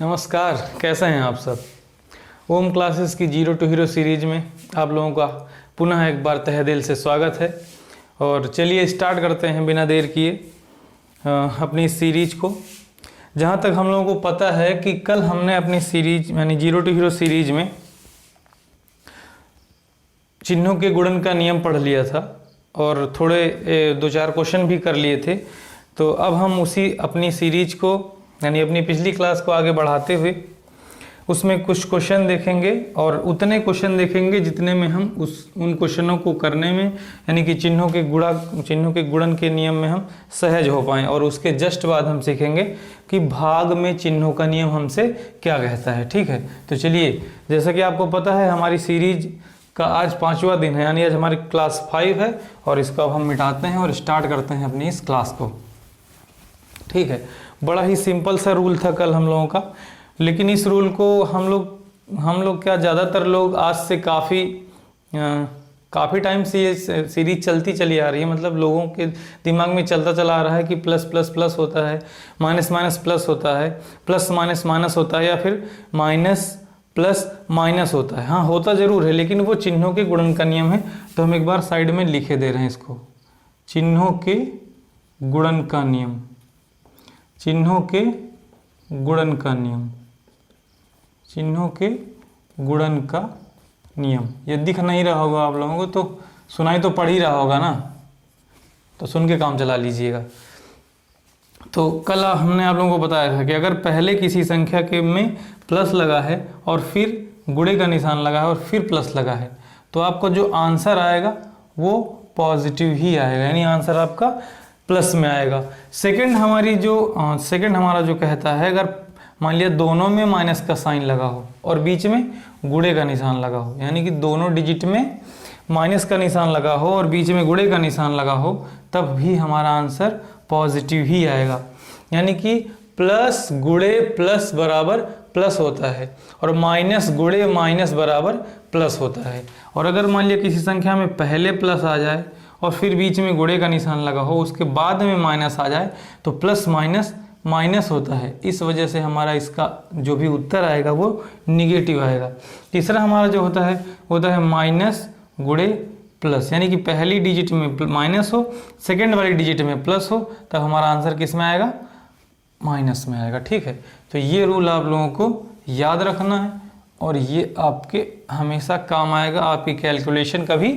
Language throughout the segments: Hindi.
नमस्कार, कैसे हैं आप सब। ओम क्लासेस की जीरो टू हीरो सीरीज में आप लोगों का पुनः एक बार तहे दिल से स्वागत है। और चलिए स्टार्ट करते हैं बिना देर किए अपनी इस सीरीज को। जहाँ तक हम लोगों को पता है कि कल हमने अपनी सीरीज यानी जीरो टू हीरो सीरीज में चिन्हों के गुणन का नियम पढ़ लिया था और थोड़े दो चार क्वेश्चन भी कर लिए थे। तो अब हम उसी अपनी सीरीज को यानी अपनी पिछली क्लास को आगे बढ़ाते हुए उसमें कुछ क्वेश्चन देखेंगे और उतने क्वेश्चन देखेंगे जितने में हम उन क्वेश्चनों को करने में यानी कि चिन्हों के गुणन के नियम में हम सहज हो पाएँ। और उसके जस्ट बाद हम सीखेंगे कि भाग में चिन्हों का नियम हमसे क्या कहता है। ठीक है, तो चलिए, जैसा कि आपको पता है हमारी सीरीज का आज 5वां दिन है, यानी आज हमारी क्लास 5 है और इसको अब हम मिटाते हैं और स्टार्ट करते हैं अपनी इस क्लास को। ठीक है, बड़ा ही सिंपल सा रूल था कल हम लोगों का, लेकिन इस रूल को हम लोग क्या ज़्यादातर लोग आज से काफ़ी टाइम से ये सीरीज चलती चली आ रही है। मतलब लोगों के दिमाग में चलता चला आ रहा है कि प्लस प्लस प्लस होता है, माइनस माइनस प्लस होता है, प्लस माइनस माइनस होता है, या फिर माइनस प्लस माइनस होता है। हाँ, होता ज़रूर है, लेकिन वो चिन्हों के गुणन का नियम है। तो हम एक बार साइड में लिखे दे रहे हैं इसको, चिन्हों के गुणन का नियम, चिन्हों के गुणन का नियम, चिन्हों के गुणन का नियम। ये दिख नहीं रहा होगा आप लोगों को, तो सुनाई तो पड़ ही रहा होगा ना, तो सुन के काम चला लीजिएगा। तो कल हमने आप लोगों को बताया था कि अगर पहले किसी संख्या के में प्लस लगा है और फिर गुणे का निशान लगा है और फिर प्लस लगा है, तो आपको जो आंसर आएगा वो पॉजिटिव ही आएगा, यानी आंसर आपका प्लस में आएगा। सेकंड हमारा जो कहता है, अगर मान लिया दोनों में माइनस का साइन लगा हो और बीच में गुणे का निशान लगा हो, यानी कि दोनों डिजिट में माइनस का निशान लगा हो और बीच में गुणे का निशान लगा हो, तब भी हमारा आंसर पॉजिटिव ही आएगा। यानी कि प्लस गुणे प्लस बराबर प्लस होता है और माइनस गुणे माइनस बराबर प्लस होता है। और अगर मान लिया किसी संख्या में पहले प्लस आ जाए और फिर बीच में गुणे का निशान लगा हो, उसके बाद में माइनस आ जाए, तो प्लस माइनस माइनस होता है। इस वजह से हमारा इसका जो भी उत्तर आएगा वो निगेटिव आएगा। तीसरा हमारा जो होता है माइनस गुणे प्लस, यानी कि पहली डिजिट में माइनस हो, सेकेंड वाली डिजिट में प्लस हो, तब हमारा आंसर किस में आएगा? माइनस में आएगा। ठीक है, तो ये रूल आप लोगों को याद रखना है और ये आपके हमेशा काम आएगा, आपकी कैलकुलेशन कभी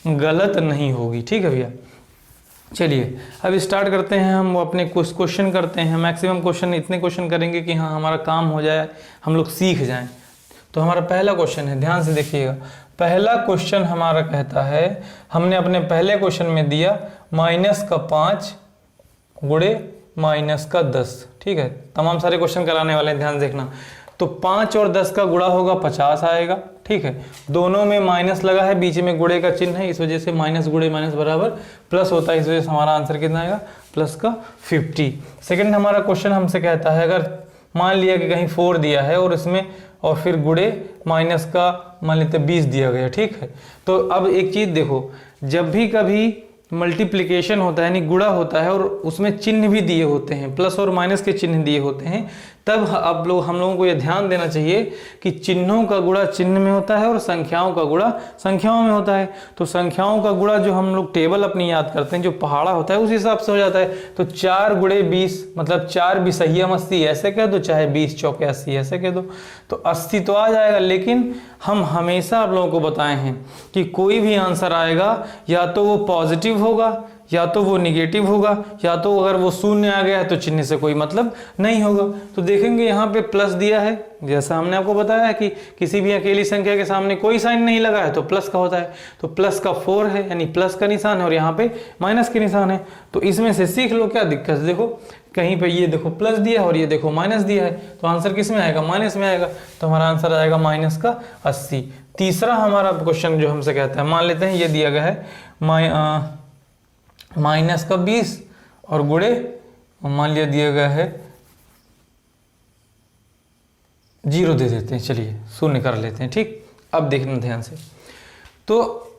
गलत नहीं होगी। ठीक है भैया, चलिए अब स्टार्ट करते हैं। हम अपने कुछ क्वेश्चन करते हैं, मैक्सिमम क्वेश्चन इतने क्वेश्चन करेंगे कि हाँ हमारा काम हो जाए, हम लोग सीख जाएं। तो हमारा पहला क्वेश्चन है, ध्यान से देखिएगा। पहला क्वेश्चन हमारा कहता है, हमने अपने पहले क्वेश्चन में दिया -5 गुणे -10। ठीक है, तमाम सारे क्वेश्चन कराने वाले हैं, ध्यान देखना। तो 5 और 10 का गुणा होगा 50 आएगा। ठीक है, दोनों में माइनस लगा है, बीच में गुणे का चिन्ह है, इस वजह से माइनस गुणे माइनस बराबर प्लस होता है, इस वजह से हमारा आंसर कितना आएगा? प्लस का 50। सेकंड हमारा क्वेश्चन हमसे कहता है, अगर मान लिया कि कहीं 4 दिया है और इसमें और फिर गुणे माइनस का मान लेते 20 दिया गया। ठीक है, तो अब एक चीज़ देखो, जब भी कभी मल्टीप्लिकेशन होता है यानी गुणा होता है और उसमें चिन्ह भी दिए होते हैं, प्लस और माइनस के चिन्ह दिए होते हैं, तब हम लोगों को यह ध्यान देना चाहिए कि चिन्हों का गुणा चिन्ह में होता है और संख्याओं का गुणा संख्याओं में होता है। तो संख्याओं का गुणा जो हम लोग टेबल अपनी याद करते हैं, जो पहाड़ा होता है, उस हिसाब से हो जाता है। तो 4 गुणे 20 मतलब 4 बिसहिया 80 ऐसे कह दो, चाहे 20 चौके 80 ऐसे कह दो, तो 80 तो आ जाएगा। लेकिन हम हमेशा आप लोगों को बताए हैं कि कोई भी आंसर आएगा या तो वो पॉजिटिव होगा या तो वो निगेटिव होगा, या तो अगर वो शून्य आ गया है तो चिन्ह से कोई मतलब नहीं होगा। तो देखेंगे यहाँ पे प्लस दिया है, जैसा हमने आपको बताया कि किसी भी अकेली संख्या के सामने कोई साइन नहीं लगा है तो प्लस का होता है। तो प्लस का 4 है, यानी प्लस का निशान है, और यहाँ पे माइनस के निशान है। तो इसमें से सीख लो, क्या दिक्कत। देखो कहीं पे ये देखो प्लस दिया है और ये देखो माइनस दिया है, तो आंसर किस में आएगा? माइनस में आएगा। तो हमारा आंसर आएगा माइनस का 80। तीसरा हमारा क्वेश्चन जो हमसे कहता है, मान लेते हैं ये दिया गया है माइनस का 20 और गुणे मान लिया दिया गया है 0 दे देते हैं, चलिए 0 कर लेते हैं। ठीक, अब देखना ध्यान से। तो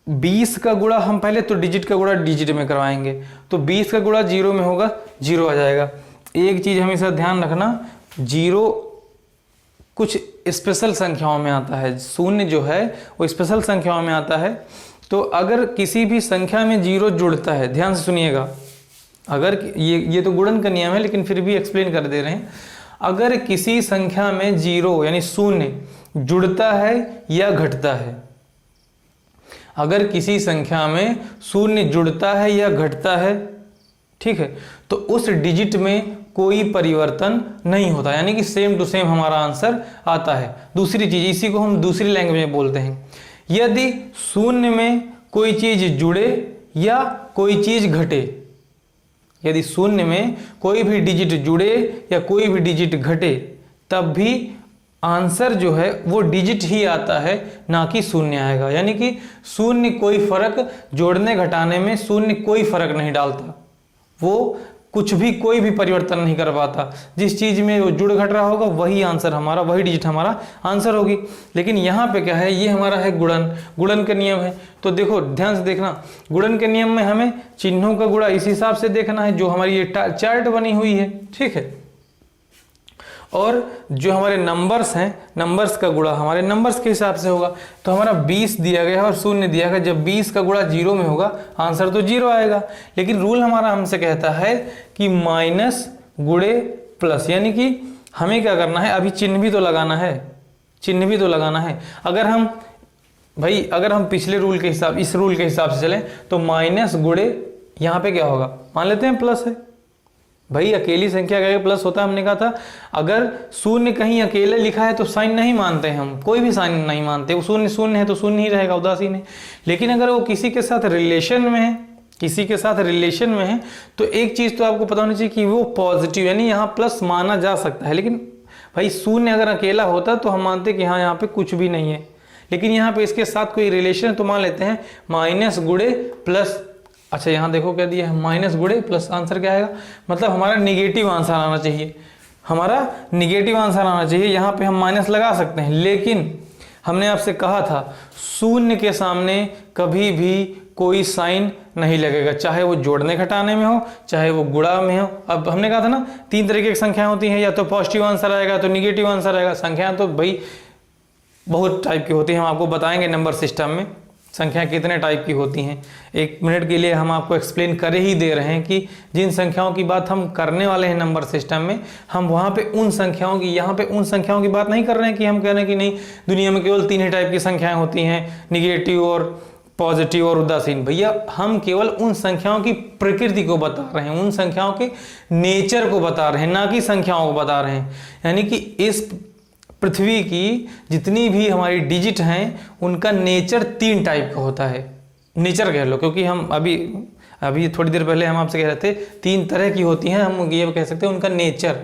20 का गुणा हम पहले तो डिजिट का गुणा डिजिट में करवाएंगे, तो 20 का गुणा 0 में होगा, 0 आ जाएगा। एक चीज हमेशा ध्यान रखना, जीरो कुछ स्पेशल संख्याओं में आता है, शून्य जो है वो स्पेशल संख्याओं में आता है। तो अगर किसी भी संख्या में जीरो जुड़ता है, ध्यान से सुनिएगा, अगर ये तो गुणन का नियम है लेकिन फिर भी एक्सप्लेन कर दे रहे हैं। अगर किसी संख्या में जीरो यानी शून्य जुड़ता है या घटता है, अगर किसी संख्या में शून्य जुड़ता है या घटता है, ठीक है, तो उस डिजिट में कोई परिवर्तन नहीं होता, यानी कि सेम टू सेम हमारा आंसर आता है। दूसरी चीज, इसी को हम दूसरी लैंग्वेज में बोलते हैं, यदि शून्य में कोई चीज जुड़े या कोई चीज घटे, यदि शून्य में कोई भी डिजिट जुड़े या कोई भी डिजिट घटे, तब भी आंसर जो है वो डिजिट ही आता है, ना कि शून्य आएगा। यानी कि शून्य कोई फर्क, जोड़ने घटाने में शून्य कोई फर्क नहीं डालता, वो कुछ भी कोई भी परिवर्तन नहीं कर पाता। जिस चीज में वो जुड़ घट रहा होगा वही आंसर हमारा, वही डिजिट हमारा आंसर होगी। लेकिन यहाँ पे क्या है, ये हमारा है गुणन, गुणन का नियम है। तो देखो ध्यान से देखना, गुणन के नियम में हमें चिन्हों का गुणा इस हिसाब से देखना है जो हमारी ये चार्ट बनी हुई है, ठीक है। और जो हमारे नंबर्स हैं, नंबर्स का गुणा हमारे नंबर्स के हिसाब से होगा। तो हमारा 20 दिया गया है और शून्य दिया गया, जब 20 का गुणा 0 में होगा आंसर तो 0 आएगा। लेकिन रूल हमारा हमसे कहता है कि माइनस गुणे प्लस, यानी कि हमें क्या करना है, अभी चिन्ह भी तो लगाना है, चिन्ह भी तो लगाना है। अगर हम पिछले रूल के हिसाब, इस रूल के हिसाब से चलें तो माइनस गुणे यहाँ पे क्या होगा, मान लेते हैं प्लस है। भाई अकेली संख्या का प्लस होता है, हमने कहा था अगर शून्य कहीं अकेले लिखा है तो साइन नहीं मानते हैं हम, कोई भी साइन नहीं मानते, वो शून्य शून्य है तो शून्य ही रहेगा, उदासीन है। लेकिन अगर वो किसी के साथ रिलेशन में है, किसी के साथ रिलेशन में है, तो एक चीज तो आपको पता होनी चाहिए कि वो पॉजिटिव, यानी यहाँ प्लस माना जा सकता है। लेकिन भाई शून्य अगर अकेला होता तो हम मानते कि हाँ यहाँ पे कुछ भी नहीं है, लेकिन यहाँ पे इसके साथ कोई रिलेशन तो मान लेते हैं माइनस गुणे प्लस। अच्छा यहाँ देखो क्या दिया है, माइनस गुणे प्लस, आंसर क्या आएगा, मतलब हमारा निगेटिव आंसर आना चाहिए, हमारा निगेटिव आंसर आना चाहिए। यहाँ पे हम माइनस लगा सकते हैं, लेकिन हमने आपसे कहा था शून्य के सामने कभी भी कोई साइन नहीं लगेगा, चाहे वो जोड़ने घटाने में हो, चाहे वो गुणा में हो। अब हमने कहा था ना 3 तरीके की संख्याएं होती हैं, या तो पॉजिटिव आंसर आएगा तो निगेटिव आंसर आएगा। संख्याएं तो भाई बहुत टाइप की होती हैं, हम आपको बताएंगे नंबर सिस्टम में संख्याएं कितने टाइप की होती हैं। 1 मिनट के लिए हम आपको एक्सप्लेन कर ही दे रहे हैं कि जिन संख्याओं की बात हम करने वाले हैं नंबर सिस्टम में, हम वहाँ पे उन संख्याओं की, यहाँ पे उन संख्याओं की बात नहीं कर रहे हैं कि हम कह रहे हैं कि नहीं दुनिया में केवल 3 ही टाइप की संख्याएं होती हैं, निगेटिव और पॉजिटिव और उदासीन। भैया हम केवल उन संख्याओं की प्रकृति को बता रहे हैं, उन संख्याओं के नेचर को बता रहे हैं, ना कि संख्याओं को बता रहे हैं। यानी कि इस पृथ्वी की जितनी भी हमारी डिजिट हैं उनका नेचर 3 टाइप का होता है, नेचर कह लो, क्योंकि हम अभी थोड़ी देर पहले हम आपसे कह रहे थे 3 तरह की होती हैं, हम ये कह सकते हैं उनका नेचर,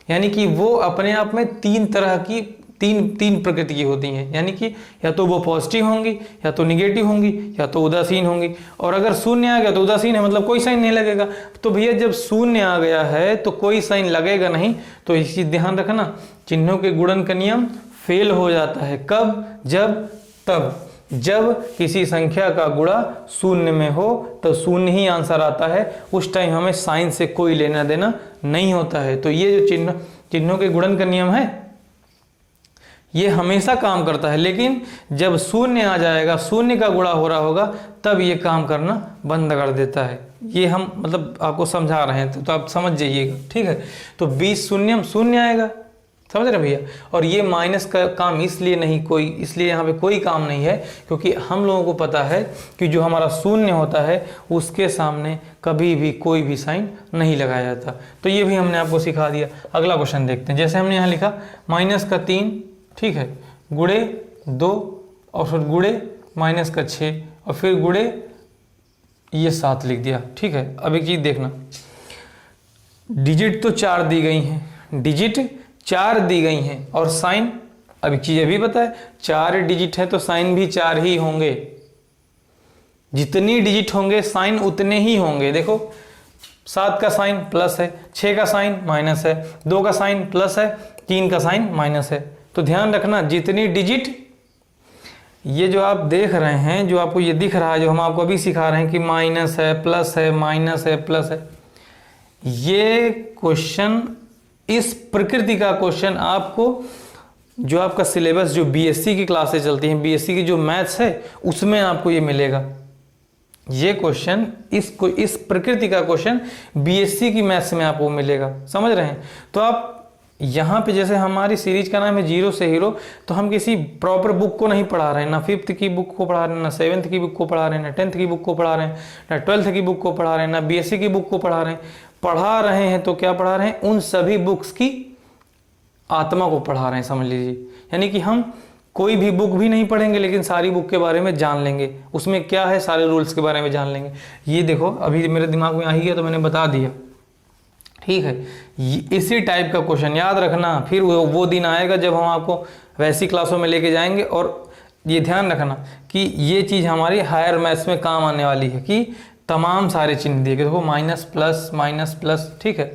यानी कि वो अपने आप में 3 तरह की, तीन प्रकृति की होती हैं। यानी कि या तो वो पॉजिटिव होंगी, या तो निगेटिव होंगी, या तो उदासीन होंगी। और अगर शून्य आ गया तो उदासीन है, मतलब कोई साइन नहीं लगेगा। तो भैया जब शून्य आ गया है तो कोई साइन लगेगा नहीं, तो इस चीज ध्यान रखना, चिन्हों के गुणन का नियम फेल हो जाता है। कब? जब किसी संख्या का गुणा शून्य में हो तो शून्य ही आंसर आता है, उस टाइम हमें साइन से कोई लेना देना नहीं होता है। तो ये जो चिन्हों के गुणन का नियम है ये हमेशा काम करता है, लेकिन जब शून्य आ जाएगा, शून्य का गुणा हो रहा होगा, तब ये काम करना बंद कर देता है। ये हम मतलब आपको समझा रहे हैं तो आप समझ जाइएगा, ठीक है। तो 20 शून्यम शून्य आएगा, समझ रहे भैया। और ये माइनस का काम इसलिए यहाँ पे कोई काम नहीं है, क्योंकि हम लोगों को पता है कि जो हमारा शून्य होता है उसके सामने कभी भी कोई भी साइन नहीं लगाया जाता। तो ये भी हमने आपको सिखा दिया। अगला क्वेश्चन देखते हैं। जैसे हमने यहाँ लिखा -3, ठीक है, गुणे 2 और फिर गुणे -6 और फिर गुणे ये 7 लिख दिया, ठीक है। अब एक चीज देखना, डिजिट तो 4 दी गई हैं, डिजिट 4 दी गई हैं, और साइन, अब एक चीज अभी पता है 4 डिजिट है तो साइन भी 4 ही होंगे। जितनी डिजिट होंगे साइन उतने ही होंगे। देखो 7 का साइन प्लस है, 6 का साइन माइनस है, 2 का साइन प्लस है, 3 का साइन माइनस है। तो ध्यान रखना, जितनी डिजिट, ये जो आप देख रहे हैं, जो आपको ये दिख रहा है, जो हम आपको अभी सिखा रहे हैं कि माइनस है, प्लस है, माइनस है, प्लस है, ये क्वेश्चन इस प्रकृति का क्वेश्चन आपको जो आपका सिलेबस जो बीएससी की क्लासेस चलती हैं, बीएससी की जो मैथ्स है उसमें आपको ये मिलेगा। ये क्वेश्चन इस प्रकृति का क्वेश्चन बीएससी की मैथ्स में आपको मिलेगा, समझ रहे हैं। तो आप यहाँ पे जैसे हमारी सीरीज का नाम है जीरो से हीरो, तो हम किसी प्रॉपर बुक को नहीं पढ़ा रहे हैं, ना 5th की बुक को पढ़ा रहे हैं, ना 7th की बुक को पढ़ा रहे हैं, ना 10th की बुक को पढ़ा रहे हैं, ना 12th की बुक को पढ़ा रहे हैं, ना बीएससी की बुक को पढ़ा रहे हैं। तो क्या पढ़ा रहे हैं? उन सभी बुक्स की आत्मा को पढ़ा रहे हैं, समझ लीजिए। यानी कि हम कोई भी बुक भी नहीं पढ़ेंगे, लेकिन सारी बुक के बारे में जान लेंगे, उसमें क्या है सारे रूल्स के बारे में जान लेंगे। ये देखो अभी मेरे दिमाग में आ ही गया तो मैंने बता दिया, ठीक है। इसी टाइप का क्वेश्चन याद रखना, फिर वो दिन आएगा जब हम आपको वैसी क्लासों में लेके जाएंगे। और ये ध्यान रखना कि ये चीज़ हमारी हायर मैथ्स में काम आने वाली है कि तमाम सारे चिन्ह दिए, देखो माइनस प्लस, ठीक है।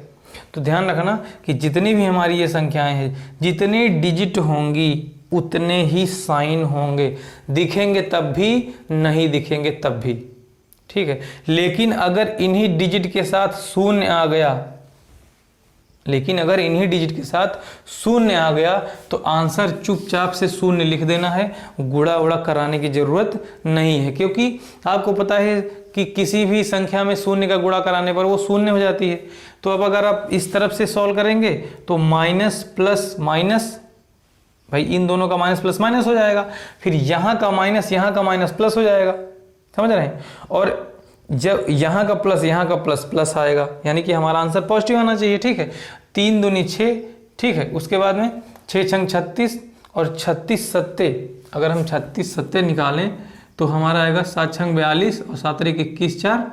तो ध्यान रखना कि जितनी भी हमारी ये संख्याएं हैं, जितने डिजिट होंगी उतने ही साइन होंगे, दिखेंगे तब भी, नहीं दिखेंगे तब भी, ठीक है। लेकिन अगर इन्हीं डिजिट के साथ शून्य आ गया, तो आंसर चुपचाप से शून्य लिख देना है, गुणा उड़ा कराने की जरूरत नहीं है। क्योंकि आपको पता है कि किसी भी संख्या में शून्य का गुणा कराने पर वो शून्य हो जाती है। तो अब अगर आप इस तरफ से सॉल्व करेंगे तो माइनस प्लस माइनस, भाई इन दोनों का माइनस प्लस माइनस हो जाएगा, फिर यहाँ का माइनस प्लस हो जाएगा, समझ रहे हैं। और जब यहाँ का प्लस प्लस आएगा, यानी कि हमारा आंसर पॉजिटिव आना चाहिए, ठीक है। 3 दूनी 6, ठीक है। उसके बाद में 6 छंग 36 और 36 सत्ते, अगर हम 36 सत्ते निकालें तो हमारा आएगा 7 छंग 42 और 7 त्रिक 21 4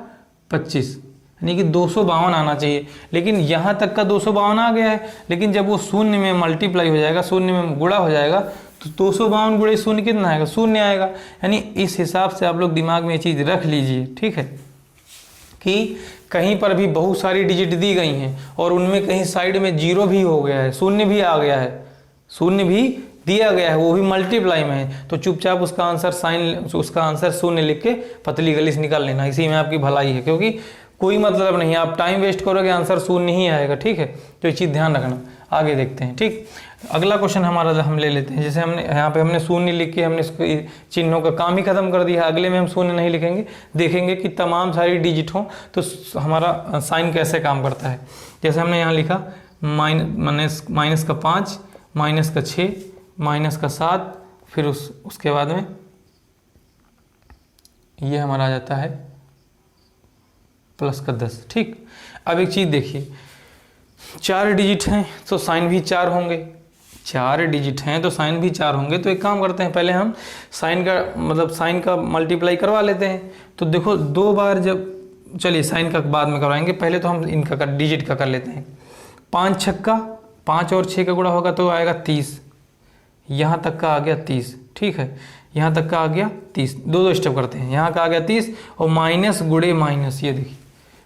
25, यानी कि 252 आना चाहिए। लेकिन यहाँ तक का 252 आ गया है, लेकिन जब वो शून्य में मल्टीप्लाई हो जाएगा, शून्य में गुणा हो जाएगा, तो 252 गुणे शून्य कितना आएगा? शून्य आएगा। यानी इस हिसाब से आप लोग दिमाग में ये चीज़ रख लीजिए, ठीक है, कि कहीं पर भी बहुत सारी डिजिट दी गई हैं और उनमें कहीं साइड में जीरो भी हो गया है, शून्य भी आ गया है, शून्य भी दिया गया है, वो भी मल्टीप्लाई में है, तो चुपचाप उसका आंसर शून्य लिख के पतली गली से निकाल लेना, इसी में आपकी भलाई है। क्योंकि कोई मतलब नहीं है, आप टाइम वेस्ट करोगे आंसर शून्य ही आएगा, ठीक है। तो ये चीज़ ध्यान रखना। आगे देखते हैं, ठीक। अगला क्वेश्चन हमारा हम ले लेते हैं। जैसे हमने यहाँ पे हमने शून्य लिख के हमने चिन्हों का काम ही खत्म कर दिया। अगले में हम शून्य नहीं लिखेंगे, देखेंगे कि तमाम सारी डिजिट हों तो हमारा साइन कैसे काम करता है। जैसे हमने यहाँ लिखा माइनस का 5, माइनस का 6, माइनस का 7, फिर उसके बाद में ये हमारा आ जाता है प्लस का 10, ठीक। अब एक चीज़ देखिए, 4 डिजिट हैं तो साइन भी 4 होंगे, 4 डिजिट हैं तो साइन भी 4 होंगे। तो एक काम करते हैं, पहले हम साइन का मल्टीप्लाई करवा लेते हैं। तो देखो 2 बार जब, चलिए साइन का बाद में करवाएंगे, पहले तो हम इनका डिजिट का कर लेते हैं। 5 छक्का 5 और 6 का गुणा होगा तो आएगा 30, यहाँ तक का आ गया 30, ठीक है। यहाँ तक का आ गया 30, दो स्टेप करते हैं। यहाँ का आ गया 30 और माइनस गुणे माइनस, ये देखिए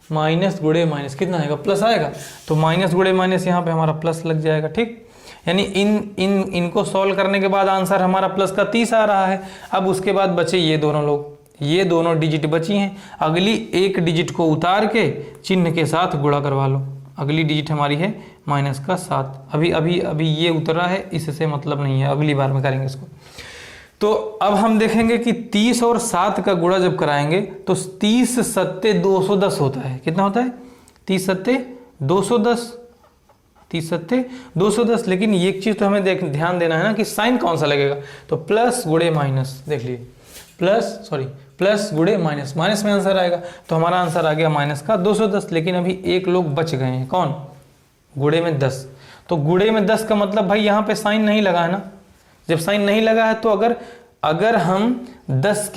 माइनस गुणे माइनस कितना आएगा? प्लस आएगा। तो माइनस गुणे माइनस यहाँ पे हमारा प्लस लग जाएगा, ठीक। यानी इनको सॉल्व करने के बाद आंसर हमारा प्लस का 30 आ रहा है। अब उसके बाद बचे ये दोनों लोग, ये दोनों डिजिट बची हैं। अगली एक डिजिट को उतार के चिन्ह के साथ गुणा करवा लो। अगली डिजिट हमारी है माइनस का 7। अभी ये उतरा है, इससे मतलब नहीं है, अगली बार में करेंगे इसको। तो अब हम देखेंगे कि 30 और 7 का गुणा जब कराएंगे तो 30 सत्ते 210 होता है। कितना होता है? 30 सत्ते 210, 30 सत्ते 210। लेकिन ये एक चीज़ तो हमें ध्यान देना है ना कि साइन कौन सा लगेगा। तो प्लस गुणे माइनस, देख लीजिए प्लस गुणे माइनस, माइनस में आंसर आएगा। तो हमारा आंसर आ गया माइनस का 210। लेकिन अभी एक लोग बच गए हैं, कौन? गुणे में 10। तो गुणे में 10 का मतलब भाई यहाँ पे साइन नहीं लगा है ना। जब साइन नहीं लगा है तो अगर हम 10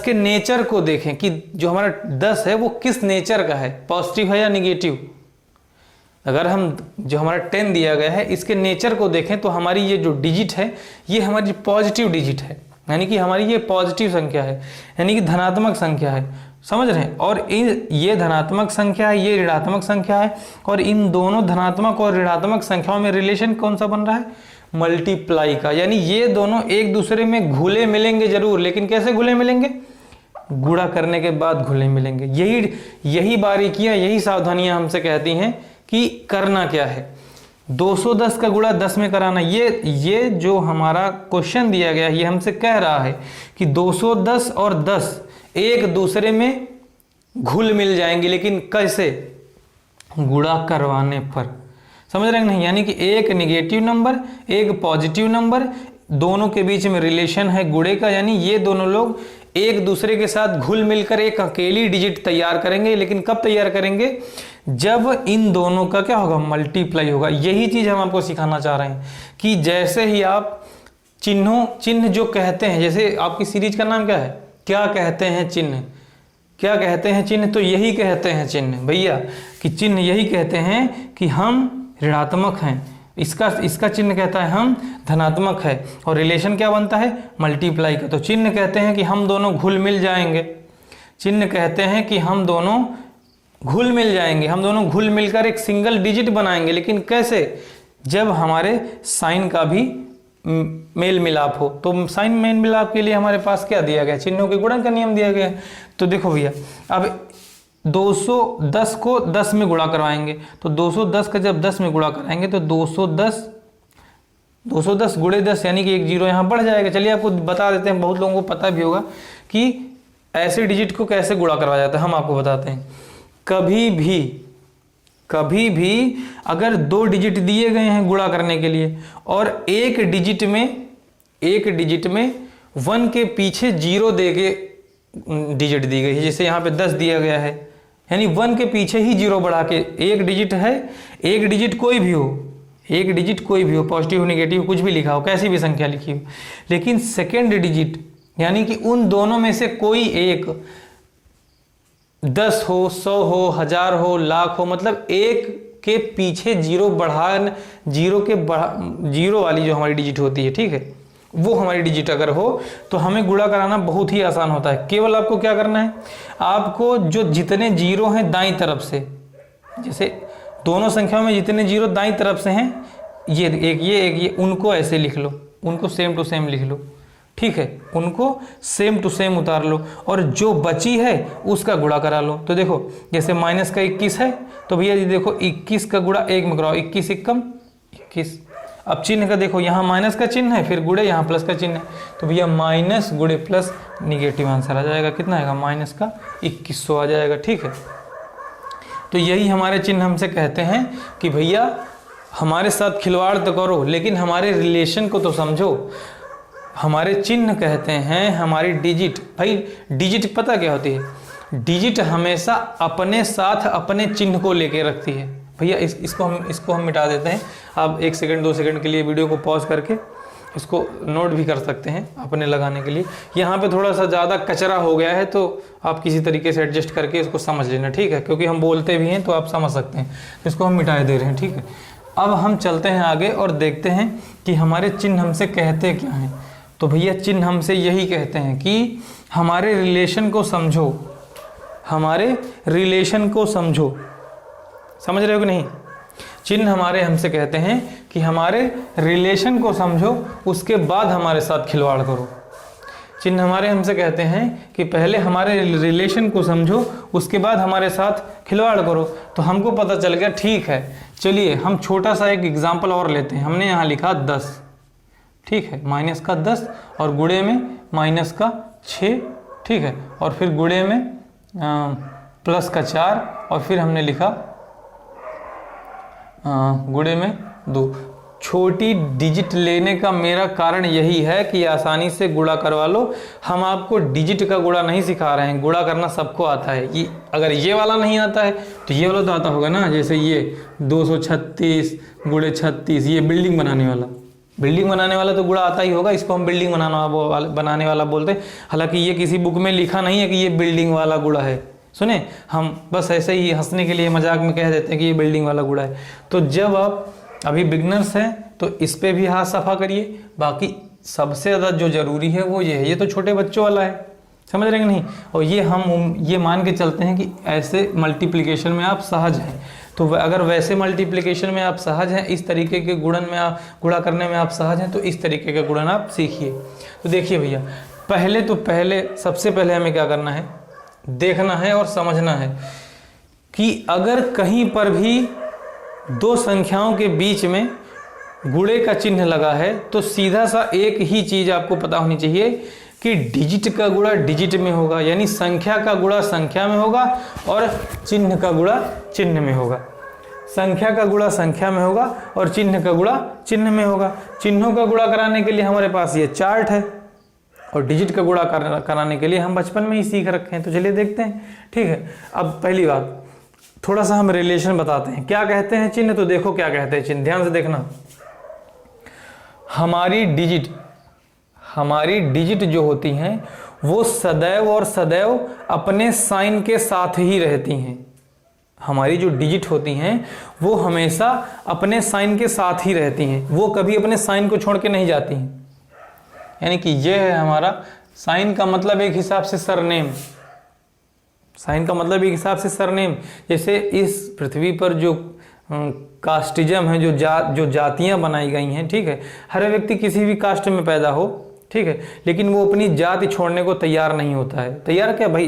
के नेचर को देखें कि जो हमारा 10 है वो किस नेचर का है, पॉजिटिव है या निगेटिव। अगर हम जो हमारा 10 दिया गया है इसके नेचर को देखें तो हमारी ये जो डिजिट है ये हमारी पॉजिटिव डिजिट है, यानी कि हमारी ये पॉजिटिव संख्या है, यानी कि धनात्मक संख्या है। समझ रहे हैं? और ये धनात्मक संख्या है, ये ऋणात्मक संख्या है। और इन दोनों धनात्मक और ऋणात्मक संख्याओं में रिलेशन कौन सा बन रहा है? मल्टीप्लाई का। यानी ये दोनों एक दूसरे में घुले मिलेंगे जरूर, लेकिन कैसे घुले मिलेंगे? गुणा करने के बाद घुले मिलेंगे। यही बारीकियां, यही सावधानियां हमसे कहती हैं कि करना क्या है। 210 का गुणा 10 में कराना, ये जो हमारा क्वेश्चन दिया गया है ये हमसे कह रहा है कि 210 और 10 एक दूसरे में घुल मिल जाएंगे, लेकिन कैसे? गुणा करवाने पर। समझ रहे हैं नहीं? यानी कि एक नेगेटिव नंबर एक पॉजिटिव नंबर, दोनों के बीच में रिलेशन है गुणे का, यानी ये दोनों लोग एक दूसरे के साथ घुल मिलकर एक अकेली डिजिट तैयार करेंगे। लेकिन कब तैयार करेंगे? जब इन दोनों का क्या होगा? मल्टीप्लाई होगा। यही चीज हम आपको सिखाना चाह रहे हैं कि जैसे ही आप चिन्ह जो कहते हैं, जैसे आपकी सीरीज का नाम क्या है? क्या कहते हैं चिन्ह? क्या कहते हैं चिन्ह? तो यही कहते हैं चिन्ह भैया, कि चिन्ह यही कहते हैं कि हम ऋणात्मक हैं, इसका चिन्ह कहता है हम धनात्मक है, और रिलेशन क्या बनता है? मल्टीप्लाई का। तो चिन्ह कहते हैं कि हम दोनों घुल मिल जाएंगे, चिन्ह कहते हैं कि हम दोनों घुल मिल जाएंगे, हम दोनों घुल मिलकर एक सिंगल डिजिट बनाएंगे। लेकिन कैसे? जब हमारे साइन का भी मेल मिलाप हो। तो साइन मेल मिलाप के लिए हमारे पास क्या दिया गया? चिन्हों के गुणन का नियम दिया गया है। तो देखो भैया, अब 210 को 10 में गुणा करवाएंगे, तो 210 का जब 10 में गुणा कराएंगे तो 210 गुणे 10 यानी कि एक जीरो यहाँ बढ़ जाएगा। चलिए आपको बता देते हैं, बहुत लोगों को पता भी होगा कि ऐसे डिजिट को कैसे गुणा करवाया जाता है। हम आपको बताते हैं। कभी भी अगर 2 डिजिट दिए गए हैं गुणा करने के लिए, और एक डिजिट में 1 के पीछे 0 दे के डिजिट दी गई है, जैसे यहाँ पे 10 दिया गया है, यानी 1 के पीछे ही 0 बढ़ा के एक डिजिट है, एक डिजिट कोई भी हो, पॉजिटिव नेगेटिव कुछ भी लिखा हो, कैसी भी संख्या लिखी हो, लेकिन सेकेंड डिजिट यानी कि उन दोनों में से कोई एक 10 हो, 100 हो, 1000 हो, लाख हो, मतलब एक के पीछे 0 जीरो वाली जो हमारी डिजिट होती है, ठीक है, वो हमारी डिजिट अगर हो तो हमें गुणा कराना बहुत ही आसान होता है। केवल आपको क्या करना है? आपको जो जितने जीरो हैं दाईं तरफ से, जैसे दोनों संख्याओं में जितने जीरो दाईं तरफ से हैं, ये एक, उनको ऐसे लिख लो, उनको सेम टू सेम लिख लो, ठीक है, उनको सेम टू सेम उतार लो, और जो बची है उसका गुणा करा लो। तो देखो, जैसे माइनस का 21 है, तो भैया जी देखो 21 का गुणा 1 में कराओ, 21 एकम 21। अब चिन्ह का देखो, यहाँ माइनस का चिन्ह है, फिर गुणे, यहाँ प्लस का चिन्ह है, तो भैया माइनस गुणे प्लस निगेटिव आंसर आ जाएगा। कितना आएगा? माइनस का 2100 आ जाएगा, ठीक है। तो यही हमारे चिन्ह हमसे कहते हैं कि भैया हमारे साथ खिलवाड़ तो करो, लेकिन हमारे रिलेशन को तो समझो। हमारे चिन्ह कहते हैं हमारी डिजिट। भाई डिजिट पता क्या होती है? डिजिट हमेशा अपने साथ अपने चिन्ह को लेके रखती है। भैया इसको हम मिटा देते हैं। आप 1 सेकंड 2 सेकंड के लिए वीडियो को पॉज करके इसको नोट भी कर सकते हैं अपने लगाने के लिए। यहाँ पे थोड़ा सा ज़्यादा कचरा हो गया है, तो आप किसी तरीके से एडजस्ट करके इसको समझ लेना, ठीक है, क्योंकि हम बोलते भी हैं तो आप समझ सकते हैं। इसको हम मिटा दे रहे हैं, ठीक है। अब हम चलते हैं आगे और देखते हैं कि हमारे चिन्ह हमसे कहते क्या हैं। तो भैया चिन्ह हमसे यही कहते हैं कि हमारे रिलेशन को समझो, हमारे रिलेशन को समझो। समझ रहे हो कि नहीं? चिन्ह हमारे हमसे कहते हैं कि हमारे रिलेशन को समझो, उसके बाद हमारे साथ खिलवाड़ करो। चिन्ह हमारे हमसे कहते हैं कि पहले हमारे रिलेशन को समझो, उसके बाद हमारे साथ खिलवाड़ करो। तो हमको पता चल गया, ठीक है, चलिए हम छोटा सा एक एग्जाम्पल और लेते हैं। हमने यहाँ लिखा 10, ठीक है, माइनस का 10 और गुणे में माइनस का 6, ठीक है, और फिर गुणे में प्लस का 4, और फिर हमने लिखा गुणे में 2। छोटी डिजिट लेने का मेरा कारण यही है कि आसानी से गुणा करवा लो। हम आपको डिजिट का गुणा नहीं सिखा रहे हैं, गुणा करना सबको आता है। ये अगर ये वाला नहीं आता है तो ये वाला तो आता होगा ना, जैसे ये 236 गुणे 36, ये बिल्डिंग बनाने वाला तो गुणा आता ही होगा। इसको हम बिल्डिंग बनाने वाला बोलते हैं। हालांकि ये किसी बुक में लिखा नहीं है कि ये बिल्डिंग वाला गुणा है, सुने, हम बस ऐसे ही हंसने के लिए मजाक में कह देते हैं कि ये बिल्डिंग वाला गुणा है। तो जब आप अभी बिगनर्स हैं तो इस पे भी हाथ सफा करिए। बाकी सबसे ज़्यादा जो ज़रूरी है वो ये है, ये तो छोटे बच्चों वाला है, समझ रहे हैं नहीं? और ये हम ये मान के चलते हैं कि ऐसे मल्टीप्लिकेशन में आप सहज हैं। तो अगर वैसे मल्टीप्लिकेशन में आप सहज हैं, इस तरीके के गुणा करने में आप सहज हैं, तो इस तरीके का गुणन आप सीखिए। तो देखिए भैया, सबसे पहले हमें क्या करना है? देखना है और समझना है कि अगर कहीं पर भी दो संख्याओं के बीच में गुणे का चिन्ह लगा है तो सीधा सा एक ही चीज आपको पता होनी चाहिए कि डिजिट का गुणा डिजिट में होगा, यानी संख्या का गुणा संख्या में होगा और चिन्ह का गुणा चिन्ह में होगा। संख्या का गुणा संख्या में होगा और चिन्ह का गुणा चिन्ह में होगा। चिन्हों का गुणा कराने के लिए हमारे पास ये चार्ट है और डिजिट का गुणा कराने के लिए हम बचपन में ही सीख रखे हैं। तो चलिए देखते हैं, ठीक है। अब पहली बात थोड़ा सा हम रिलेशन बताते हैं, क्या कहते हैं चिन्ह, तो देखो क्या कहते हैं चिन्ह, ध्यान से देखना। हमारी डिजिट जो होती हैं वो सदैव और सदैव अपने साइन के साथ ही रहती हैं। हमारी जो डिजिट होती हैं वो हमेशा अपने साइन के साथ ही रहती हैं, वो कभी अपने साइन को छोड़ के नहीं जाती हैं। यानी कि ये है हमारा साइन का मतलब एक हिसाब से सरनेम, साइन का मतलब एक हिसाब से सरनेम। जैसे इस पृथ्वी पर जो कास्टिज्म है, जो जातियां बनाई गई हैं, ठीक है, हर व्यक्ति किसी भी कास्ट में पैदा हो, ठीक है, लेकिन वो अपनी जाति छोड़ने को तैयार नहीं होता है। तैयार क्या भाई,